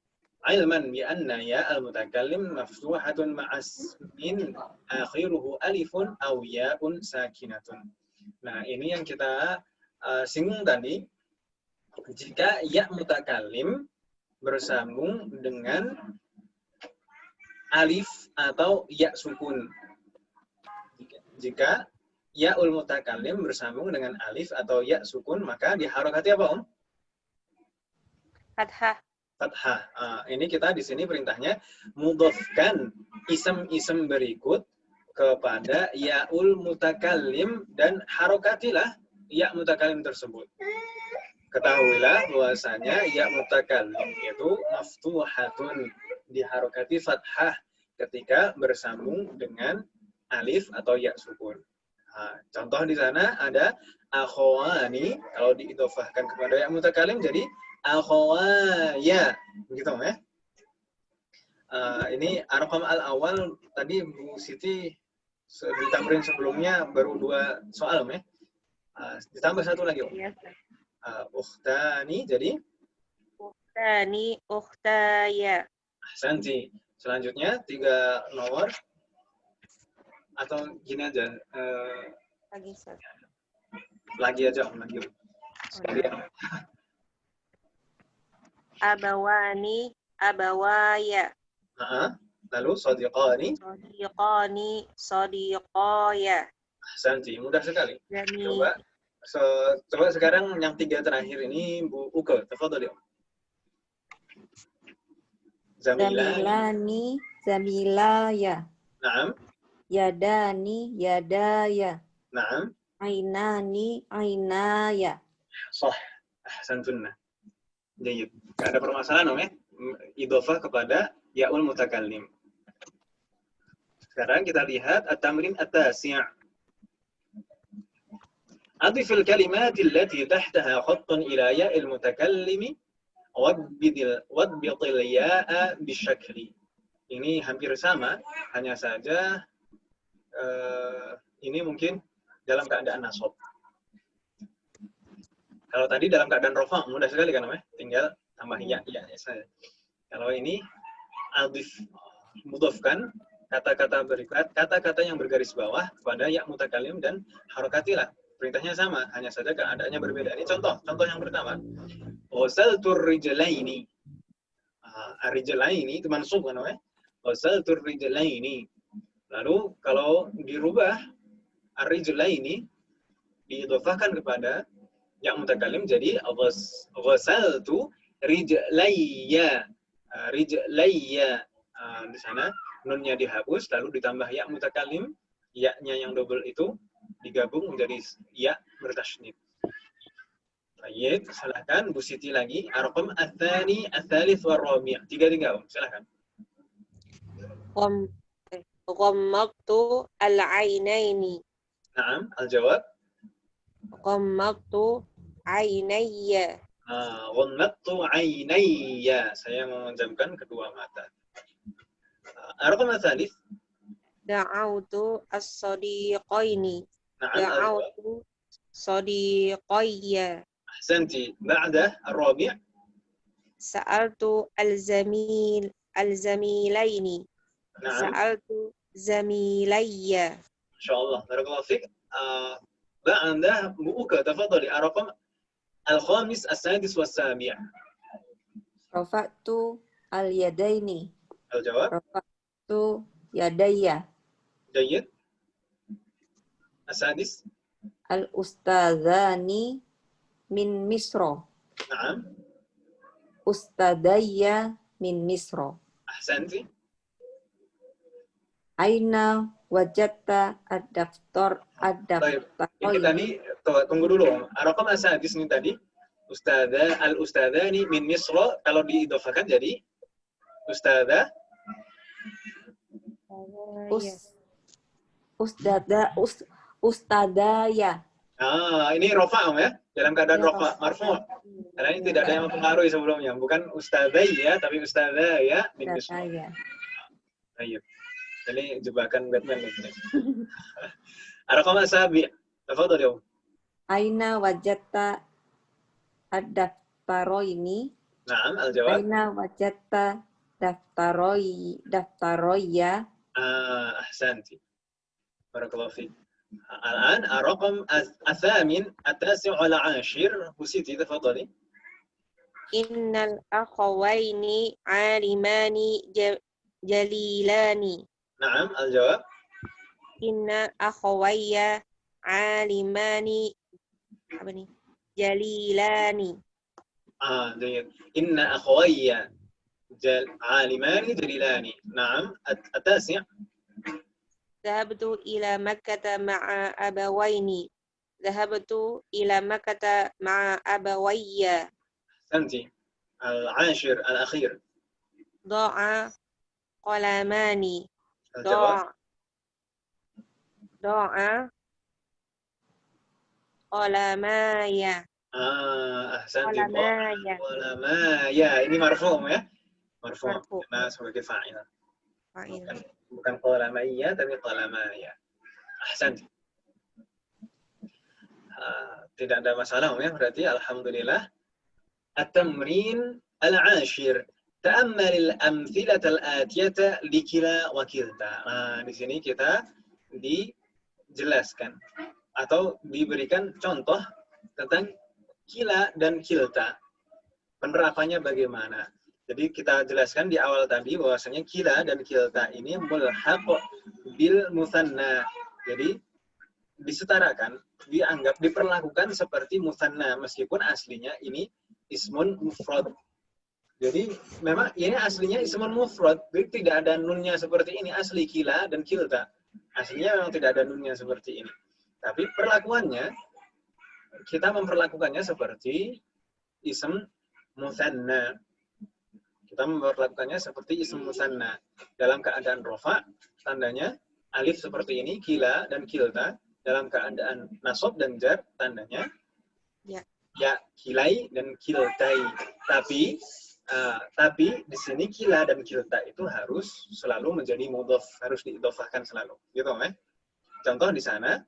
Ilman bi anna ya'al mutakallim maftuhatun ma'asmin akhiruhu alifun aw ya'un sakinatun. Nah, ini yang kita singgung tadi. Jika ya mutakallim bersambung dengan alif atau ya sukun. Jika ya'ul mutakallim bersambung dengan alif atau ya sukun, maka diharokati apa, Fathah. Fathah. Ini kita di sini perintahnya mudhafkan isem-isem berikut kepada ya'ul mutakallim dan harokatilah ya mutakallim tersebut. Ketahuilah bahwasanya ya mutakallim itu maftuhatun, diharokati fathah ketika bersambung dengan alif atau ya sukun. Contoh di sana ada akhawani, kalau diidhofahkan kepada ya mutakallim jadi akhawaya, begitu ya. Ini arqam al-awal tadi Bu Siti di tamrin sebelumnya baru 2 soal ya. Ditambah satu lagi, Yes. Ukhtani jadi Ukhtani, ukhtaya. Ahsanti. Selanjutnya 3 nomor atau gini aja, Lagi, Ustaz. lagi aja lagi sekalian. Abawani, abawaya. Lalu sadiqani. Sadiqani, sadiqaya. Ahsanti, mudah sekali. Jami. Coba sekarang yang 3 terakhir ini Bu Uke, tafadhali. Zamilani, zamilaya. Naam. Yadani, yadaya. Naam. Ainani, ainaya. Sah. Ahsantunna. Jayyid. Enggak ada permasalahan, ya. Idhofah kepada ya'ul mutakallim. Sekarang kita lihat at-tamrin at-tasi'. أضف الكلمات التي تحتها خط إلى ياء المتكلم واضبط الياء بالشكل. Ini hampir sama, hanya saja ini mungkin dalam keadaan nasab. Kalau tadi dalam keadaan rafa mudah sekali kan, tinggal tambah ya saja. Kalau ini adif mudhafkan kata-kata berikut, kata-kata yang bergaris bawah kepada ya mutakalim dan harokatilah. Perintahnya sama, hanya saja keadaannya berbeda. Ini contoh yang pertama. Ghasaltur rijlaini. Ar-rijlaini itu mansub kan namanya? Ghasaltur rijlaini. Lalu kalau dirubah ar-rijlaini diidhofahkan kepada ya mutakalim jadi ghasaltu rijlayya. Rijlayya. Di sana nunnya dihapus lalu ditambah ya mutakalim, ya-nya yang double itu digabung menjadi ya bertasydid. Baik, silakan Bu Siti lagi. Ar-raqam ats-tsani, ats-tsalits war-rabi'. 3, silakan. Ghammadtu al-'ainaini. Naam, al-jawab. Ghammadtu 'ainayya. Ghammadtu 'ainayya. Saya memejamkan kedua mata. Ar-raqam ats-tsalits. Da'autu as-sadiqaini. Naam, al-jawab. Da'autu sadiqayya. Ahsanti. Ba'da ar-rabi'. Sa'altu al-zamilaini. Naam. Sa'altu zamilayya. Insyaallah. Barakallahu fiik. Ba'da bu'uka tafadhali. Ar-raqam al-khamis, as-sadis was-sabi'. Rafa'tu al-yadaini. Al-jawab. Rafa'tu yadayya. Jayyid. As-sadis. Al-ustadzani min Misro. Naam. Ustadayya min Misro. Ahsanti. Aina wajadta ad-daftar Baik. Ini tadi tunggu dulu. Ar-raqam as-sadis ini tadi al-ustadzani min Misro kalau diidhofakan jadi ustadzah Ustadaya. ini rofa ya, dalam keadaan rofa marfu. Karena ini tidak ada yang mempengaruhi sebelumnya, bukan ustadzaya tapi ustadzaya min Misro. Baik. Ini jebakan Batman ini. Ar-raqam as-sabi'. Tafadhal ya. Aina wajadta ad-daftaroini. Naam, al-jawab. Aina wajadta daftaroya. Ahsanti. Barakallahu fiik. الآن الرقم الثامن التاسع والعاشر بسيتي تفضلي. إن الأخوين عالمان جليلان. نعم الجواب. إن أخوي عالمان جليلان. جيد. إن أخوي عالمان جليلان. نعم التاسع. ذهبت إلى مكة مع أبوين. ذهبت إلى مكة مع أبوي. أحسنتي. العاشر الأخير. ضاع قلمان. ضاع قلماي. أحسنتي. قلماي. Ini marfu ya? Marfu. Nah, sebagai fa'il. Bukan qalamaya tapi qalamaya. Ahsanti. Tidak ada masalah ya, berarti alhamdulillah. At-tamrin al-ashir. Ta'ammal al-amthilah al-atiyata likila wa kilta. Nah, di sini kita dijelaskan atau diberikan contoh tentang kila dan kilta. Penerapannya bagaimana? Jadi kita jelaskan di awal tadi bahwasanya kila dan kilta ini mulhaq bil musanna. Jadi disetarakan, diperlakukan seperti musanna meskipun aslinya ini ismun mufrad. Jadi memang ini aslinya ismun mufrad, jadi tidak ada nunnya seperti ini asli kila dan kilta. Aslinya memang tidak ada nunnya seperti ini. Tapi perlakuannya kita memperlakukannya seperti ism musanna. Kita memperlakukannya seperti ism musanna. Dalam keadaan rofa, tandanya alif seperti ini, kila dan kilta. Dalam keadaan nasab dan jar, tandanya ya kilai dan kiltai. Tapi di sini kila dan kilta itu harus selalu menjadi mudhaf, harus diidhofahkan selalu. Gitu, contoh di sana,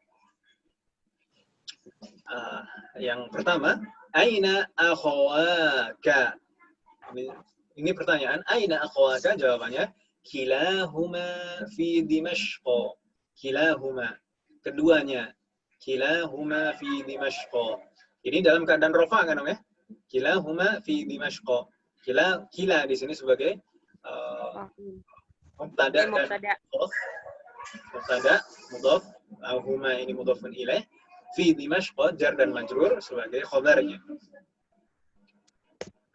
yang pertama, aina akhawaka. Ini pertanyaan, aina akhawaka? Jawabannya, kilahuma fi Dimashq. Kilahuma, keduanya. Kilahuma fi Dimashq. Ini dalam keadaan rafa kan, ya? Kilahuma fi Dimashq. Kila di sini sebagai mubtada dan mudhaf. Mubtada, mudhaf, huma ini mudhafun ilaih. Fi Dimashq jar dan majrur sebagai khabarnya.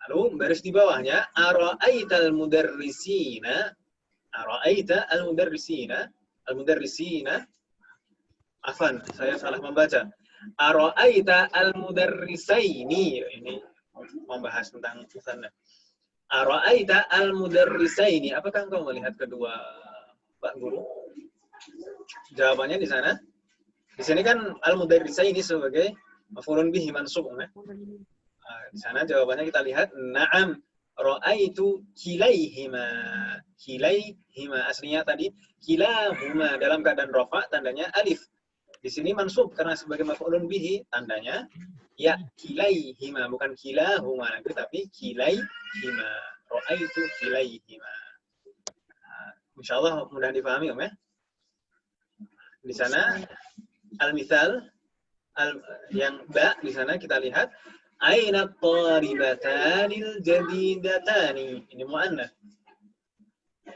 Lalu baris di bawahnya ara'aital mudarrisina. Ara'aita al-mudarrisina. Al-mudarrisina. Afan, saya salah membaca. Ara'aita al-mudarrisaini. Ini membahas tentang musanna. Ara'aita al-mudarrisaini. Apakah engkau melihat kedua Pak Guru? Jawabannya di sana. Di sini kan al-mudarrisaini sebagai maf'ulun bihi mansub, ya. Di sana jawabannya kita lihat na'am ra'aitu kilaihima. Kilaihima aslinya tadi kilahuma dalam keadaan rafa tandanya alif. Di sini mansub karena sebagai maf'ulun bihi tandanya ya kilaihima bukan kilahuma tapi kilaihima. Ra'aitu kilaihima. Insyaallah mudah dipahami ya. Di sana al-mithal yang ba di sana kita lihat aina at-taribatanil jadidatani. Ini muannats.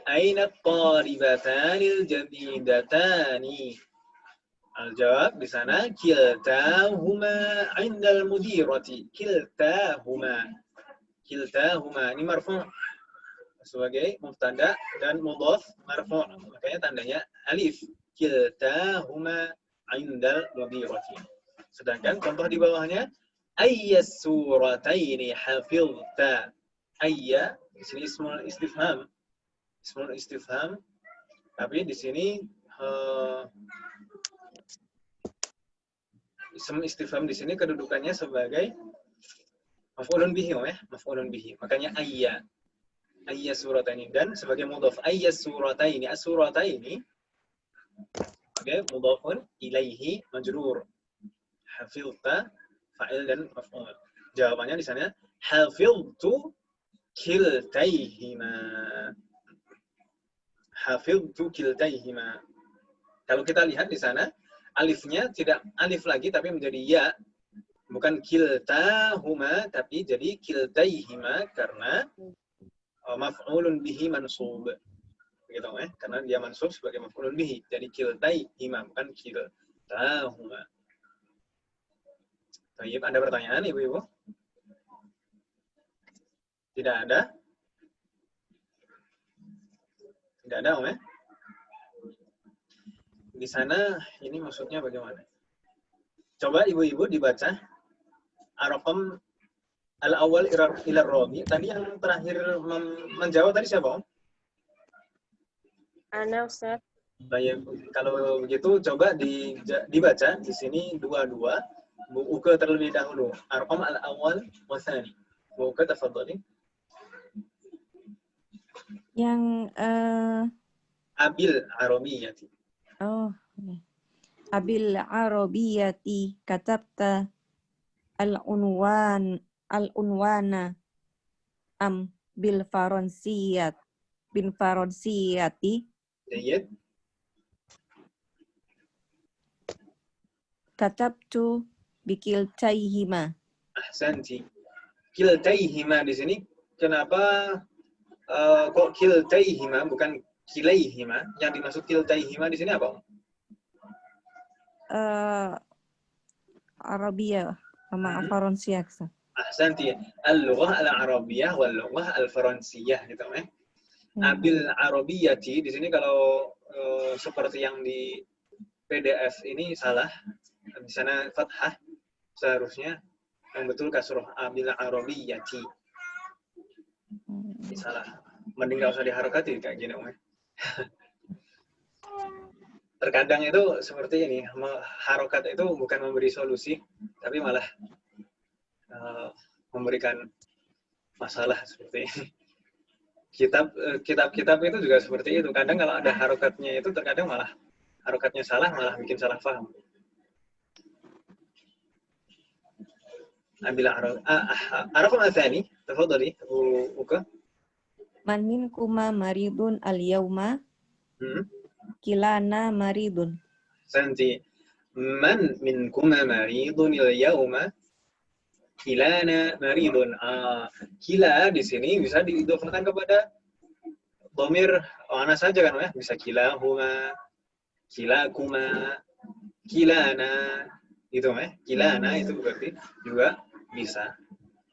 Aina at-taribatanil jadidatani. Al-jawab di sana kiltahuma 'indal mudirati. Kiltahuma. Kiltahuma ini marfu' sebagai mubtada dan mudhaf marfu'. Makanya tandanya alif. Kiltahuma 'indal mudirati. Sedangkan contoh di bawahnya ayya surataini hafizta. Ayya di sini ismul istifham. Ismul istifham. Tapi di sini ism istifham di sini kedudukannya sebagai maf'ulun bihi, ya, maf'ulun bihi. Makanya ayya. Ayya surataini dan sebagai mudhaf ayya surataini. As-surataini sebagai mudhafun ilaihi majrur. Hafizta fa'il dan maf'ul. Jawabannya di sana hafiztu kiltaihima. Hafiztu kiltaihima. Kalau kita lihat di sana alifnya tidak alif lagi tapi menjadi ya. Bukan kiltahuma tapi jadi kiltaihima karena maf'ulun bihi mansub. Begitu ya? Karena dia mansub sebagai maf'ulun bihi. Jadi kiltaihima bukan kiltahuma. Baik, ada pertanyaan Ibu-ibu? Tidak ada? Tidak ada, Om, ya? Di sana, ini maksudnya bagaimana? Coba Ibu-ibu dibaca. Ar-Raqam al-awwal ila rabi. Tadi yang terakhir menjawab tadi siapa, Om? Ana, Ustaz. Baik, kalau begitu coba dibaca. Di sini dua-dua. Bu Uke terlebih dahulu. Ar-Raqam al-awwal wa tsani. Bu Uke tafadhali. Yang Abil Arabiyyati. oh, Abil Arabiyyati katabta al-unwana am bil faransiyati. Jayyid. Katabtu bikiltaihima. Ahsanti. Kiltaihima di sini kenapa kok kiltaihima bukan kilaihima? Yang dimaksud kiltaihima di sini apa? Arabia sama Faransiyah. Ahsanti. Al-lughah al-arabiyyah wal lughah al-faransiyah gitu ya. Abil arabiyyati di sini kalau seperti yang di PDF ini salah. Di sana fathah seharusnya yang betul kasroh abil arabiyyati. Salah. Mending nggak usah diharokati kayak gini, Om. Terkadang itu seperti ini, harokat itu bukan memberi solusi, tapi malah memberikan masalah seperti ini. Kitab-kitab itu juga seperti itu. Kadang kalau ada harokatnya itu terkadang malah harokatnya salah, malah bikin salah paham. Ambil Arafah Athani, tafadhali Uka. Man minkuma maridun al-yawma. Kilana maridun. Santi. Man minkuma maridun al-yawma. Kilana maridun. Kila di sini bisa diidofahkan kepada dhamir mana saja kan ya? Bisa kilahuma, kilakuma, kilana. Itu kilana itu berarti juga bisa.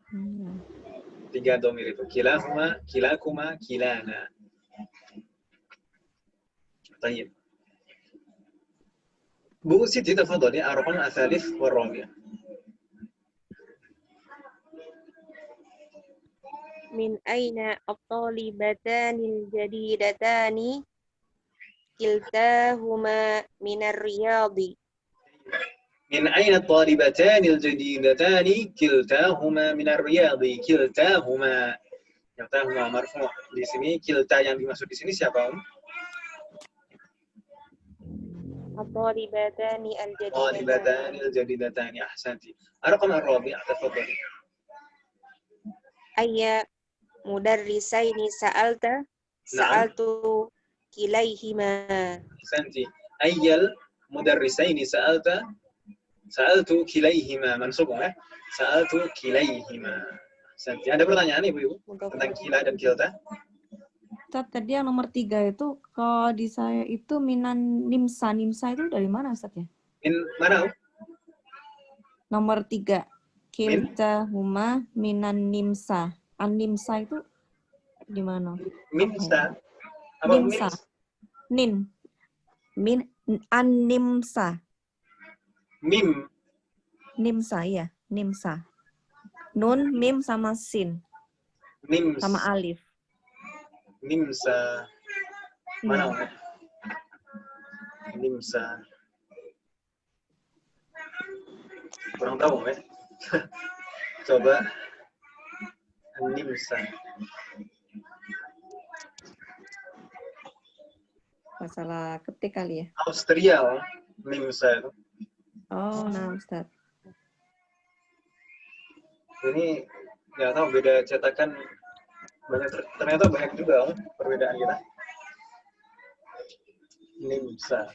3 dhamir itu. Kilahuma, kilakuma, kilana. طيب. Bu Siti tafadhali ar-raqam ats-tsalits war-rabi'. Min aina at-talibatanil jadidatani kiltahuma minar riyadi. Min aina at-talibatanil jadidatani kiltahuma minar riyadi. Kiltahuma. Kiltahuma marfu'. Di sini kilta yang dimaksud di sini siapa, At-talibatani طالبتان الجديدتان أحسنتي. الرقم الرابع تفضلي. Ayya mudarrisaini sa'altu kilaihima. أحسنتي. أي المدرسين سألت كليهما منصوب سألت كليهما. أحسنتي. Ada pertanyaan Ibu tentang kila dan kilta? Ustaz, tadi yang nomor 3 itu, kalau di saya itu minan nimsa. Nimsa itu dari mana, Ustaz ya? Min mana? Nomor 3. Kilta huma minan nimsa. An-nimsa itu di mana? Minsa. Apa Nimsa. Nin. Min an-nimsa. Mim. Nimsa, iya. Nimsa. Nun, mim, sama sin. Nims. Sama alif. Nimsa. Mana? Nimsa. Kurang tahu, Coba. Nimsa. Masalah ketik kali ya? Austria, Nimsa itu. Oh, nah Ustaz. Ini nggak tahu beda cetakan banyak, ternyata banyak juga perbedaan kita. Nimsa.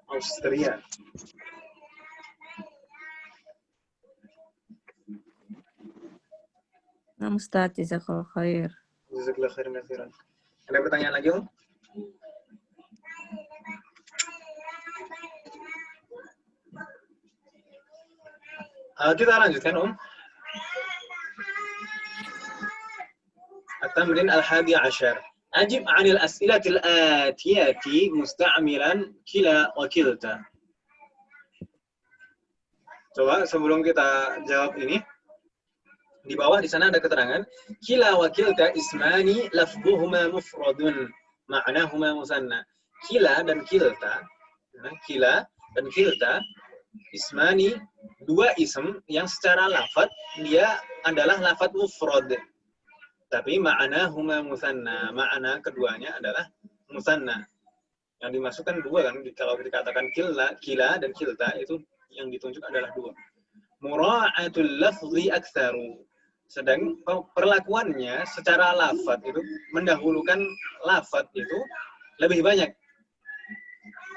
Austria. Nah Ustaz, jazakallah khair. Jazakallah khairan katsiran. Ada pertanyaan lagi, Om? Kita lanjutkan, Om. التمرين الحادي عشر. أجب عن الأسئلة الآتية مستعملا كلا وكلتا. Coba sebelum kita jawab ini, di bawah di sana ada keterangan kila wa kilta ismani lafdhuhuma mufradun ma'nahuma musanna. Kila dan kilta ismani, dua ism yang secara lafadz dia adalah lafadz mufrad. Tapi ma'nahuma musanna, makna keduanya adalah musanna. Yang dimasukkan dua kan, kalau dikatakan kila dan kilta itu yang ditunjuk adalah dua. Mura'atul lafzi aktsaru. Sedang perlakuannya secara lafadz itu mendahulukan lafadz itu lebih banyak.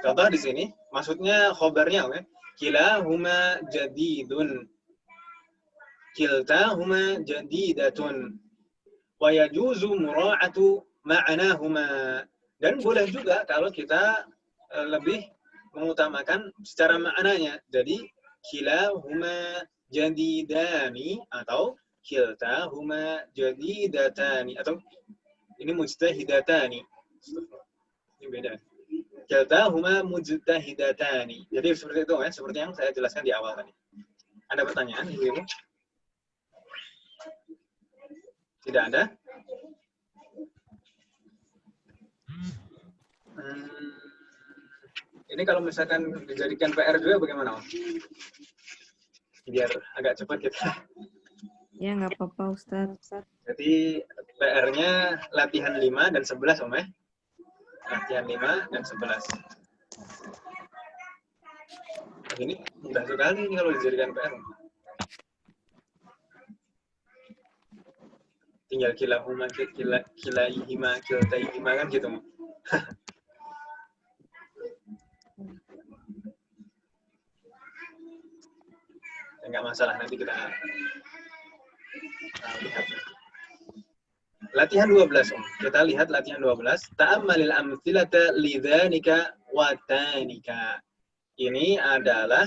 Contoh di sini, maksudnya khobarnya kilahuma jadidun. Kiltahuma jadidatun. Wa yajuzu mura'atu ma'nahuma. Dan boleh juga kalau kita lebih mengutamakan secara maknanya. Jadi kilahuma jadidani atau kiltahuma jadidatani atau ini mujtahidatani. Ini beda. Kiltahuma mujtahidatani. Jadi seperti itu seperti yang saya jelaskan di awal tadi. Ada pertanyaan Ibu? Tidak ada? Ini kalau misalkan dijadikan PR juga bagaimana, Om? Biar agak cepat kita. Ya, nggak apa-apa, Ustaz. Jadi PR-nya latihan 5 dan 11, Om, ya? Latihan 5 dan 11. Ini mudah sekali ini kalau dijadikan PR. Tinggal kilahuma, kilaihima, kiltaihima kan gitu. Enggak masalah, nanti kita lihat. Latihan 12, Om. Kita lihat latihan 12. Ta'ammalil amthilata lidzanika wa tanika. Ini adalah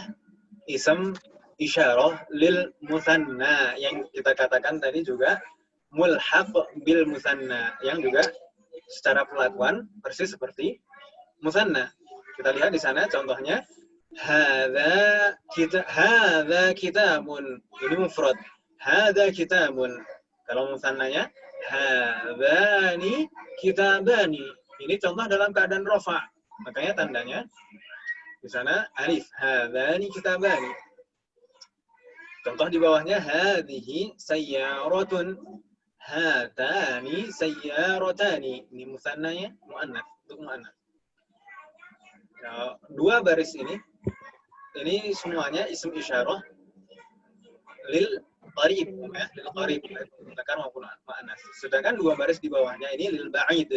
ism isyarah lil musanna yang kita katakan tadi juga mulhaq bil musanna yang juga secara pelakuan persis seperti musanna. Kita lihat di sana contohnya hadza kitabun. Ini mufrad. Hadza kitabun. Kalau musannanya hadzani kitabani. Ini contoh dalam keadaan rafa. Makanya tandanya di sana alif. Hadzani kitabani. Contoh di bawahnya hadhihi sayyaratun. Hatani sayyaratani. Ini musannanya muannats, untuk muannats. Ya, dua baris ini semuanya ism isyarah lil qarib, ya, lil qarib, mudzakkar maupun muannats. Sedangkan dua baris di bawahnya ini lil ba'id.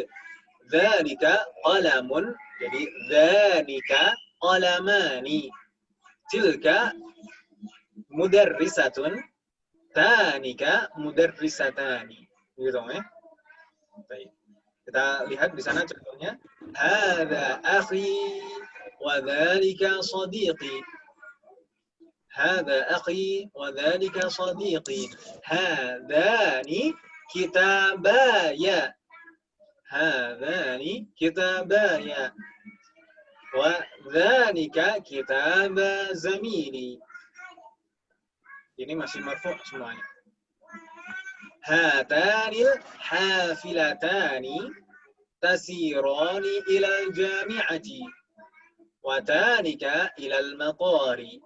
Dzalika qalamun, jadi dzalika qalamani. Tilka mudarrisatun, tanika mudarrisatani. Gitu ya. Baik. Kita lihat di sana contohnya hadza akhi wa dzalika sadiqi. Hadza akhi wa dzalika sadiqi. Hadzani kitabaya. Hadzani kitabaya. Wa dzalika kitaba zamili. Ini masih marfu' semuanya. Hatanil hafilatani tasirani ilal jami'ati wa tanika ilal maqari.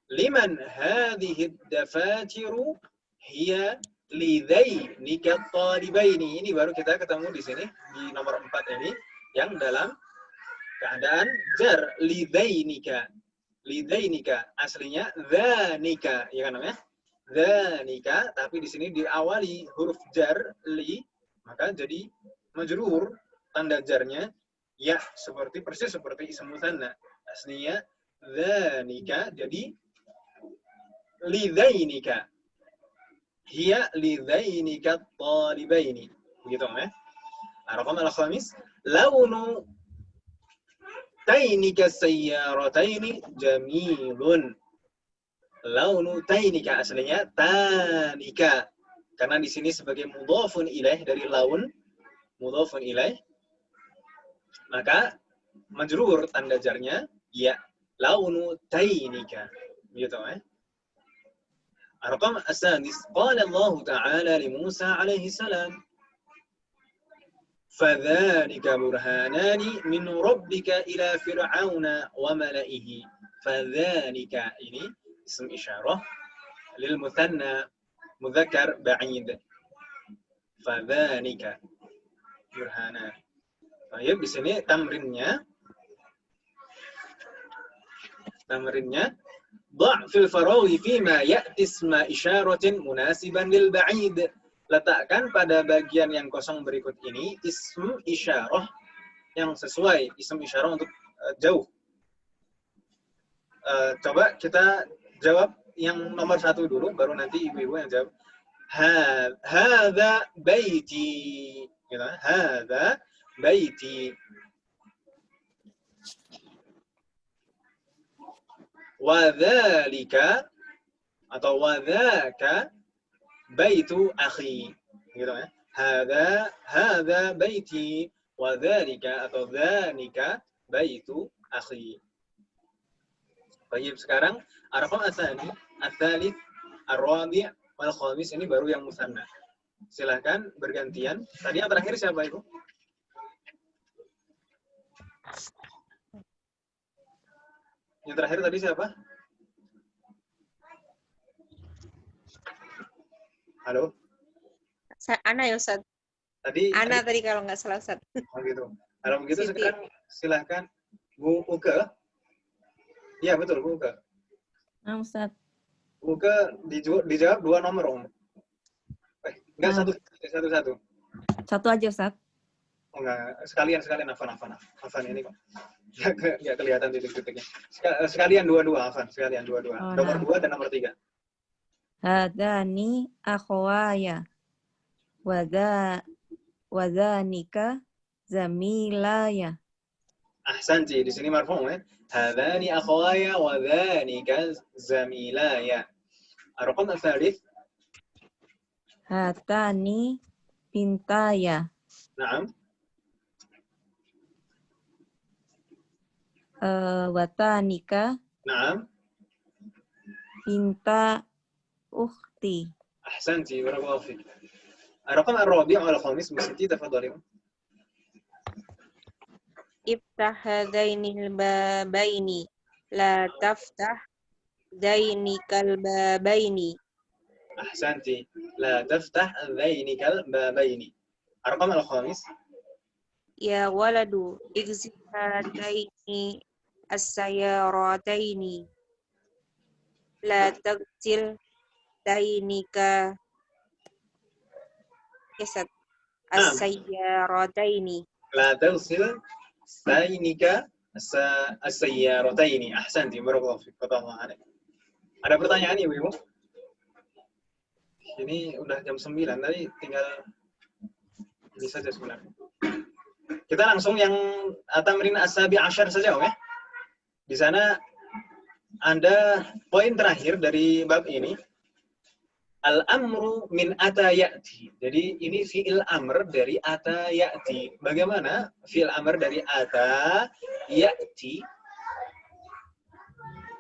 Liman hadhihi ad-dafatiru hiya lidhainika at-talibaini. Ini baru kita ketemu di sini di nomor 4 ini yang dalam keadaan jar lidhainika. Lidhainika aslinya dzanika, ya kan namanya? Dzanika, tapi di sini diawali huruf jar li, maka jadi majrur, tanda jarnya ya seperti persis seperti ism musanna. Aslinya dzanika, jadi lidzainika. Hiya lidzainika at-talibaini. Begitu ya. Raqam al-khamis, launu tainika sayyarataini jamilun. Launu tainika aslinya tanika. Karena di sini sebagai mudhafun ilaih dari laun, mudhafun ilaih, maka majrur tanda jarnya ya launu tainika. Gitu ya. Raqam as-sadis, qala Allah Ta'ala li Musa alaihi salam, فَذَلِكَ بُرْهَانَانِ مِنْ رَبِّكَ إِلَى فِرْعَوْنَ وَمَلَئِهِ. فَذَلِكَ ini ism isyarah lil muthanna mudzakkar ba'id. فَذَلِكَ burhanan. Baik, di sini tamrinnya ضع في الفراغ فيما يأتي اسم إشارة مناسبا للبعيد. Letakkan pada bagian yang kosong berikut ini ism isyarah yang sesuai, ism isyarah untuk jauh. Coba kita jawab yang nomor 1 dulu, baru nanti ibu-ibu yang jawab. Hadza baiti. Gitu, hadza baiti. Wa dzalika atau wa dzaka baitu akhi, gitu ya. Hadza baiti wa dzalika atau dzanika baitu akhi. Baik, sekarang arqam ats-tsani, ats-tsalits, ar-rabi', wal khamis, ini baru yang musanna. Silakan bergantian. Tadi yang terakhir siapa, Ibu? Yang terakhir tadi siapa? Halo? Ana ya, Ustaz. Ana tadi kalau nggak salah, Ustaz. Oh gitu. Kalau begitu Siti. Sekarang silahkan Bu Uke. Iya betul, buka. Nah, Ustaz. Buka dijawab 2 nomor, Om. Enggak, Ah. satu-satu. Satu aja, Ustaz. Oh, enggak, sekalian Afan ini kok. Enggak kelihatan titik-titiknya. Sekalian dua-dua, Afan, sekalian dua-dua. Oh, Nomor nah. 2 dan nomor 3. Hadani akhwaya. Wadhanika zamilaya. Ahsanti, di sini marfu ya. Hadani akhwaya wa dhanika zamilaya. Ar-raqam ats-tsalits. Hatani bintaya. Naam. Watanika Naam. binta ukhti. Ahsanti, barakallahu fik. Ar-raqam ar-rabi' wal khamis bi sitti, tafadhali. Iftah hadainil babaini la taftah dainikal babaini. Ahsanti. La taftah dhainikal babaini. Ar-raqam al-khamis. Ya waladu igzil hadaini as-sayyarataini la tagsil dainika yasad as-sayyarataini. La taghsil dainika as-sayyarataini. Ahsanti, barakallahu fik. Fadhalla alaik. Ada pertanyaan Ibu? Ini udah jam 9, tadi tinggal ini saja sebenarnya. Kita langsung yang tamrin as-sabi asyar saja, Om ya. Di sana ada poin terakhir dari bab ini. Al-amru min ata ya'ti. Jadi ini fi'il amr dari ata ya'ti. Bagaimana fi'il amr dari ata ya'ti?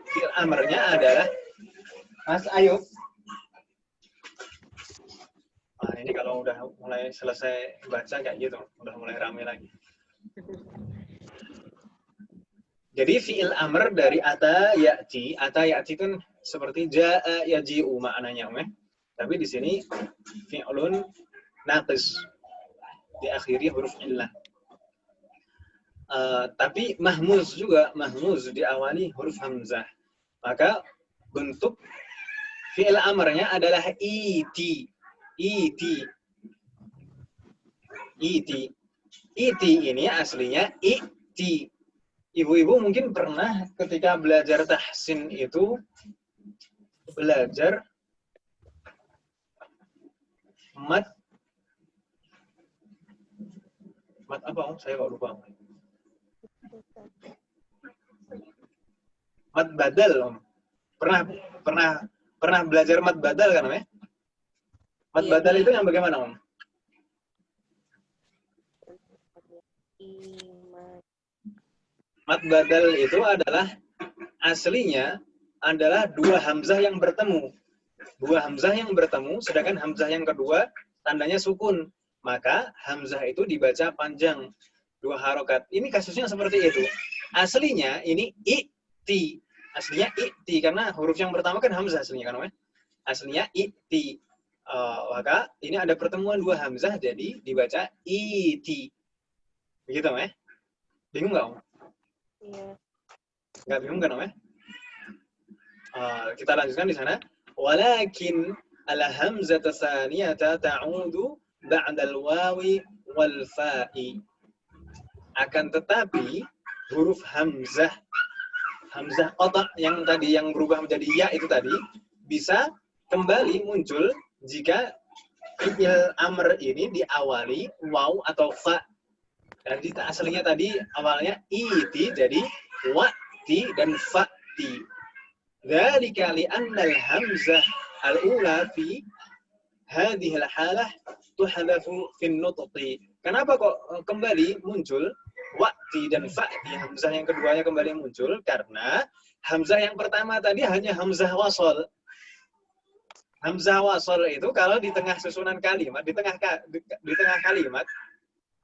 Fi'il amrnya adalah Mas Ayub. Nah, ini kalau udah mulai selesai baca kayak gitu, udah mulai ramai lagi. Jadi fi'il amr dari ata ya'ti kan seperti ja'a yaji'u maknanya, Om ya. Tapi di sini fi'lun naqis, diakhiri huruf illah. Tapi mahmuz juga, mahmuz diawali huruf hamzah. Maka bentuk fi'il amrnya adalah iti. Iti ini aslinya i'ti. Ibu-ibu mungkin pernah ketika belajar tahsin itu belajar mat apa, Om? Saya kok lupa. Mat badal, Om. Pernah belajar mat badal kan, Om ya? Mat badal itu yang bagaimana, Om? Mat badal itu adalah aslinya adalah dua hamzah yang bertemu. Dua hamzah yang bertemu, sedangkan hamzah yang kedua tandanya sukun. Maka hamzah itu dibaca panjang, 2 harokat. Ini kasusnya seperti itu. Aslinya ini i'ti. Aslinya i'ti, karena huruf yang pertama kan hamzah aslinya kan, Om? Aslinya i'ti. Maka ini ada pertemuan 2 hamzah, jadi dibaca iti. Begitu, Om? Bingung nggak, Om? Iya. Nggak bingung kan, Om? Kita lanjutkan di sana. Walakin al-hamzah tsaniyata ta'udu ba'da al-wawi wal fa'i. Akan tetapi huruf hamzah qata' yang tadi yang berubah menjadi ya itu tadi bisa kembali muncul jika fi'il amr ini diawali waw atau fa. Jadi aslinya tadi awalnya iti jadi wa'ti dan fa'ti. Dzalika li'anna al-hamzah al-ula fi hadhihi al-halah tuhdafu fi an-nutqi. Kenapa kok kembali muncul wa'ti dan fa'ti, hamzah yang keduanya kembali muncul? Karena hamzah yang pertama tadi hanya hamzah wasal. Hamzah wasal itu kalau di tengah susunan kalimat, di tengah kalimat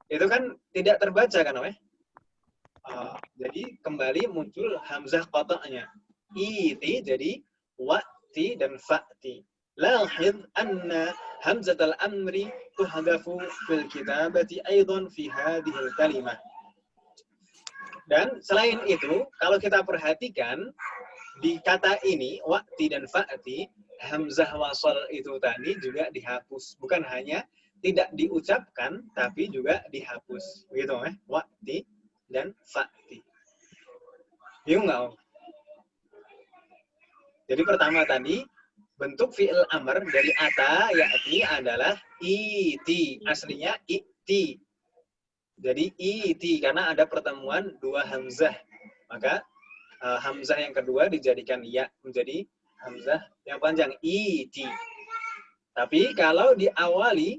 itu kan tidak terbaca kan, Om? Jadi kembali muncul hamzah qata'nya. Iti jadi wa'ti dan fa'ti. Lahid anna hamzatal amri tuhdafu fil kitabati aidan fi hadhihi al-kalimah. Dan selain itu, kalau kita perhatikan di kata ini, wa'ti dan fa'ti, hamzah wasol itu tadi juga dihapus. Bukan hanya tidak diucapkan, tapi juga dihapus. Begitu, wa'ti dan fa'ti. Bingung nggak, Om? Jadi pertama tadi, bentuk fi'il amr dari ata, ya'ti adalah iti. Aslinya iti. Jadi iti, karena ada pertemuan dua hamzah. Maka hamzah yang kedua dijadikan ya, menjadi hamzah yang panjang, iti. Tapi kalau diawali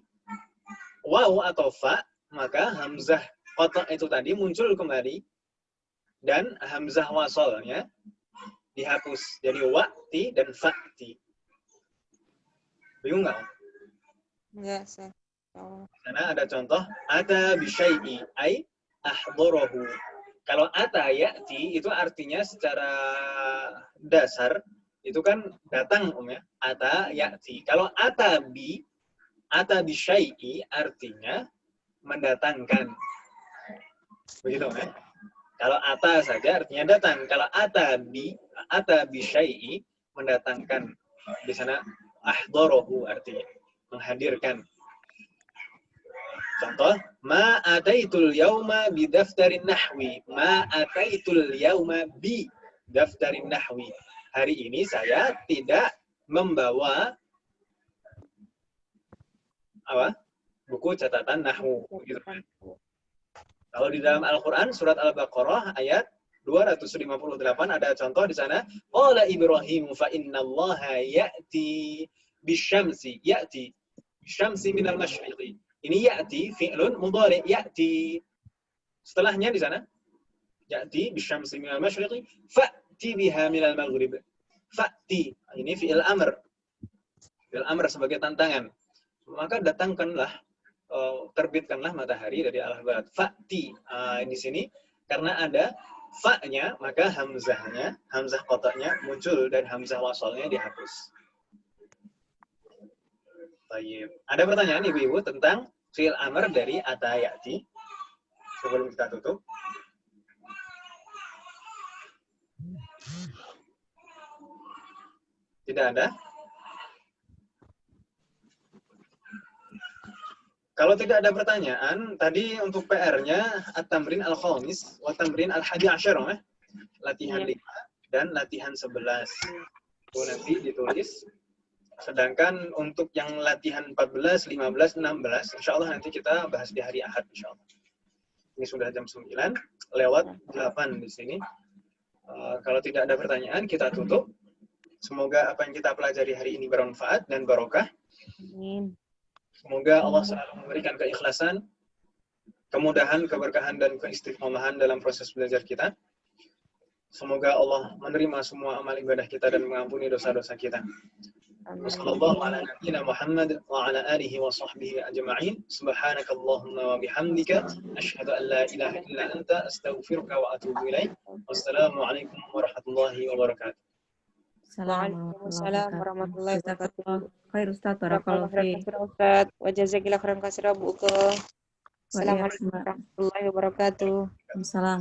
waw atau fa, maka hamzah qata' itu tadi muncul kembali, dan hamzah wasolnya dihapus. Jadi wa'ti dan fa'ti. Bingung nggak, Om? Enggak, saya tahu. Karena ada contoh, ata bisyai'i, ay ahdarahu. Kalau ata ya'ti, itu artinya secara dasar, itu kan datang, Om ya. Ata ya'ti. Kalau ata bisyai'i, artinya mendatangkan. Begitu, ya. Kalau ata saja artinya datang. Kalau ata bisyai'i, mendatangkan. Di sana ahdarahu artinya menghadirkan. Contoh, ma ataitul yauma bi daftarin nahwi. Ma ataitul yauma bi daftarin nahwi. Hari ini saya tidak membawa buku catatan nahwu. Gitu. Kalau di dalam Al-Quran, surat Al-Baqarah, ayat 258 ada contoh di sana. Qala Ibrahim fa innallaha ya'ti bisyamsi. Ya'ti bisyamsi minal masyriqi. Ini ya'ti fi'lun mudhari' ya'ti. Setelahnya di sana, ya'ti bisyamsi minal masyriqi fa'ti biha minal maghrib. Fa'ti. Ini fi'il amr. Fi'il amr sebagai tantangan. Maka datangkanlah, terbitkanlah matahari dari arah barat. Fa'ti. Di sini karena ada fa-nya, maka hamzahnya, hamzah qata'nya muncul dan hamzah wasolnya dihapus. Baik. Ada pertanyaan Ibu-ibu tentang fi'il amr dari ata ya'ti sebelum kita tutup? Tidak ada? Kalau tidak ada pertanyaan, tadi untuk PR-nya at-tamrin al-khamis wa tamrin al-hadi asyar, latihan 5 dan latihan 11. Itu nanti ditulis. Sedangkan untuk yang latihan 14, 15, 16, insya Allah nanti kita bahas di hari Ahad, insya Allah. Ini sudah jam 9, lewat 8 di sini. Kalau tidak ada pertanyaan, kita tutup. Semoga apa yang kita pelajari hari ini bermanfaat dan barokah. Amin. Semoga Allah selalu memberikan keikhlasan, kemudahan, keberkahan, dan keistiqomahan dalam proses belajar kita. Semoga Allah menerima semua amal ibadah kita dan mengampuni dosa-dosa kita. Wassallallahu ala nabiyyina Muhammad wa ala alihi wa sahbihi ajma'in. Subhanakallahumma wa bihamdika asyhadu an la ilaha illa anta astaghfiruka wa atubu ilaik. Wassalamualaikum warahmatullahi wabarakatuh. Waalaikumsalam warahmatullahi wabarakatuh. Khair Ustaz, barakallahu fiik. Ustaz, wa jazakallahu khairan katsira Bu. Assalamualaikum warahmatullahi wabarakatuh. Waalaikumsalam.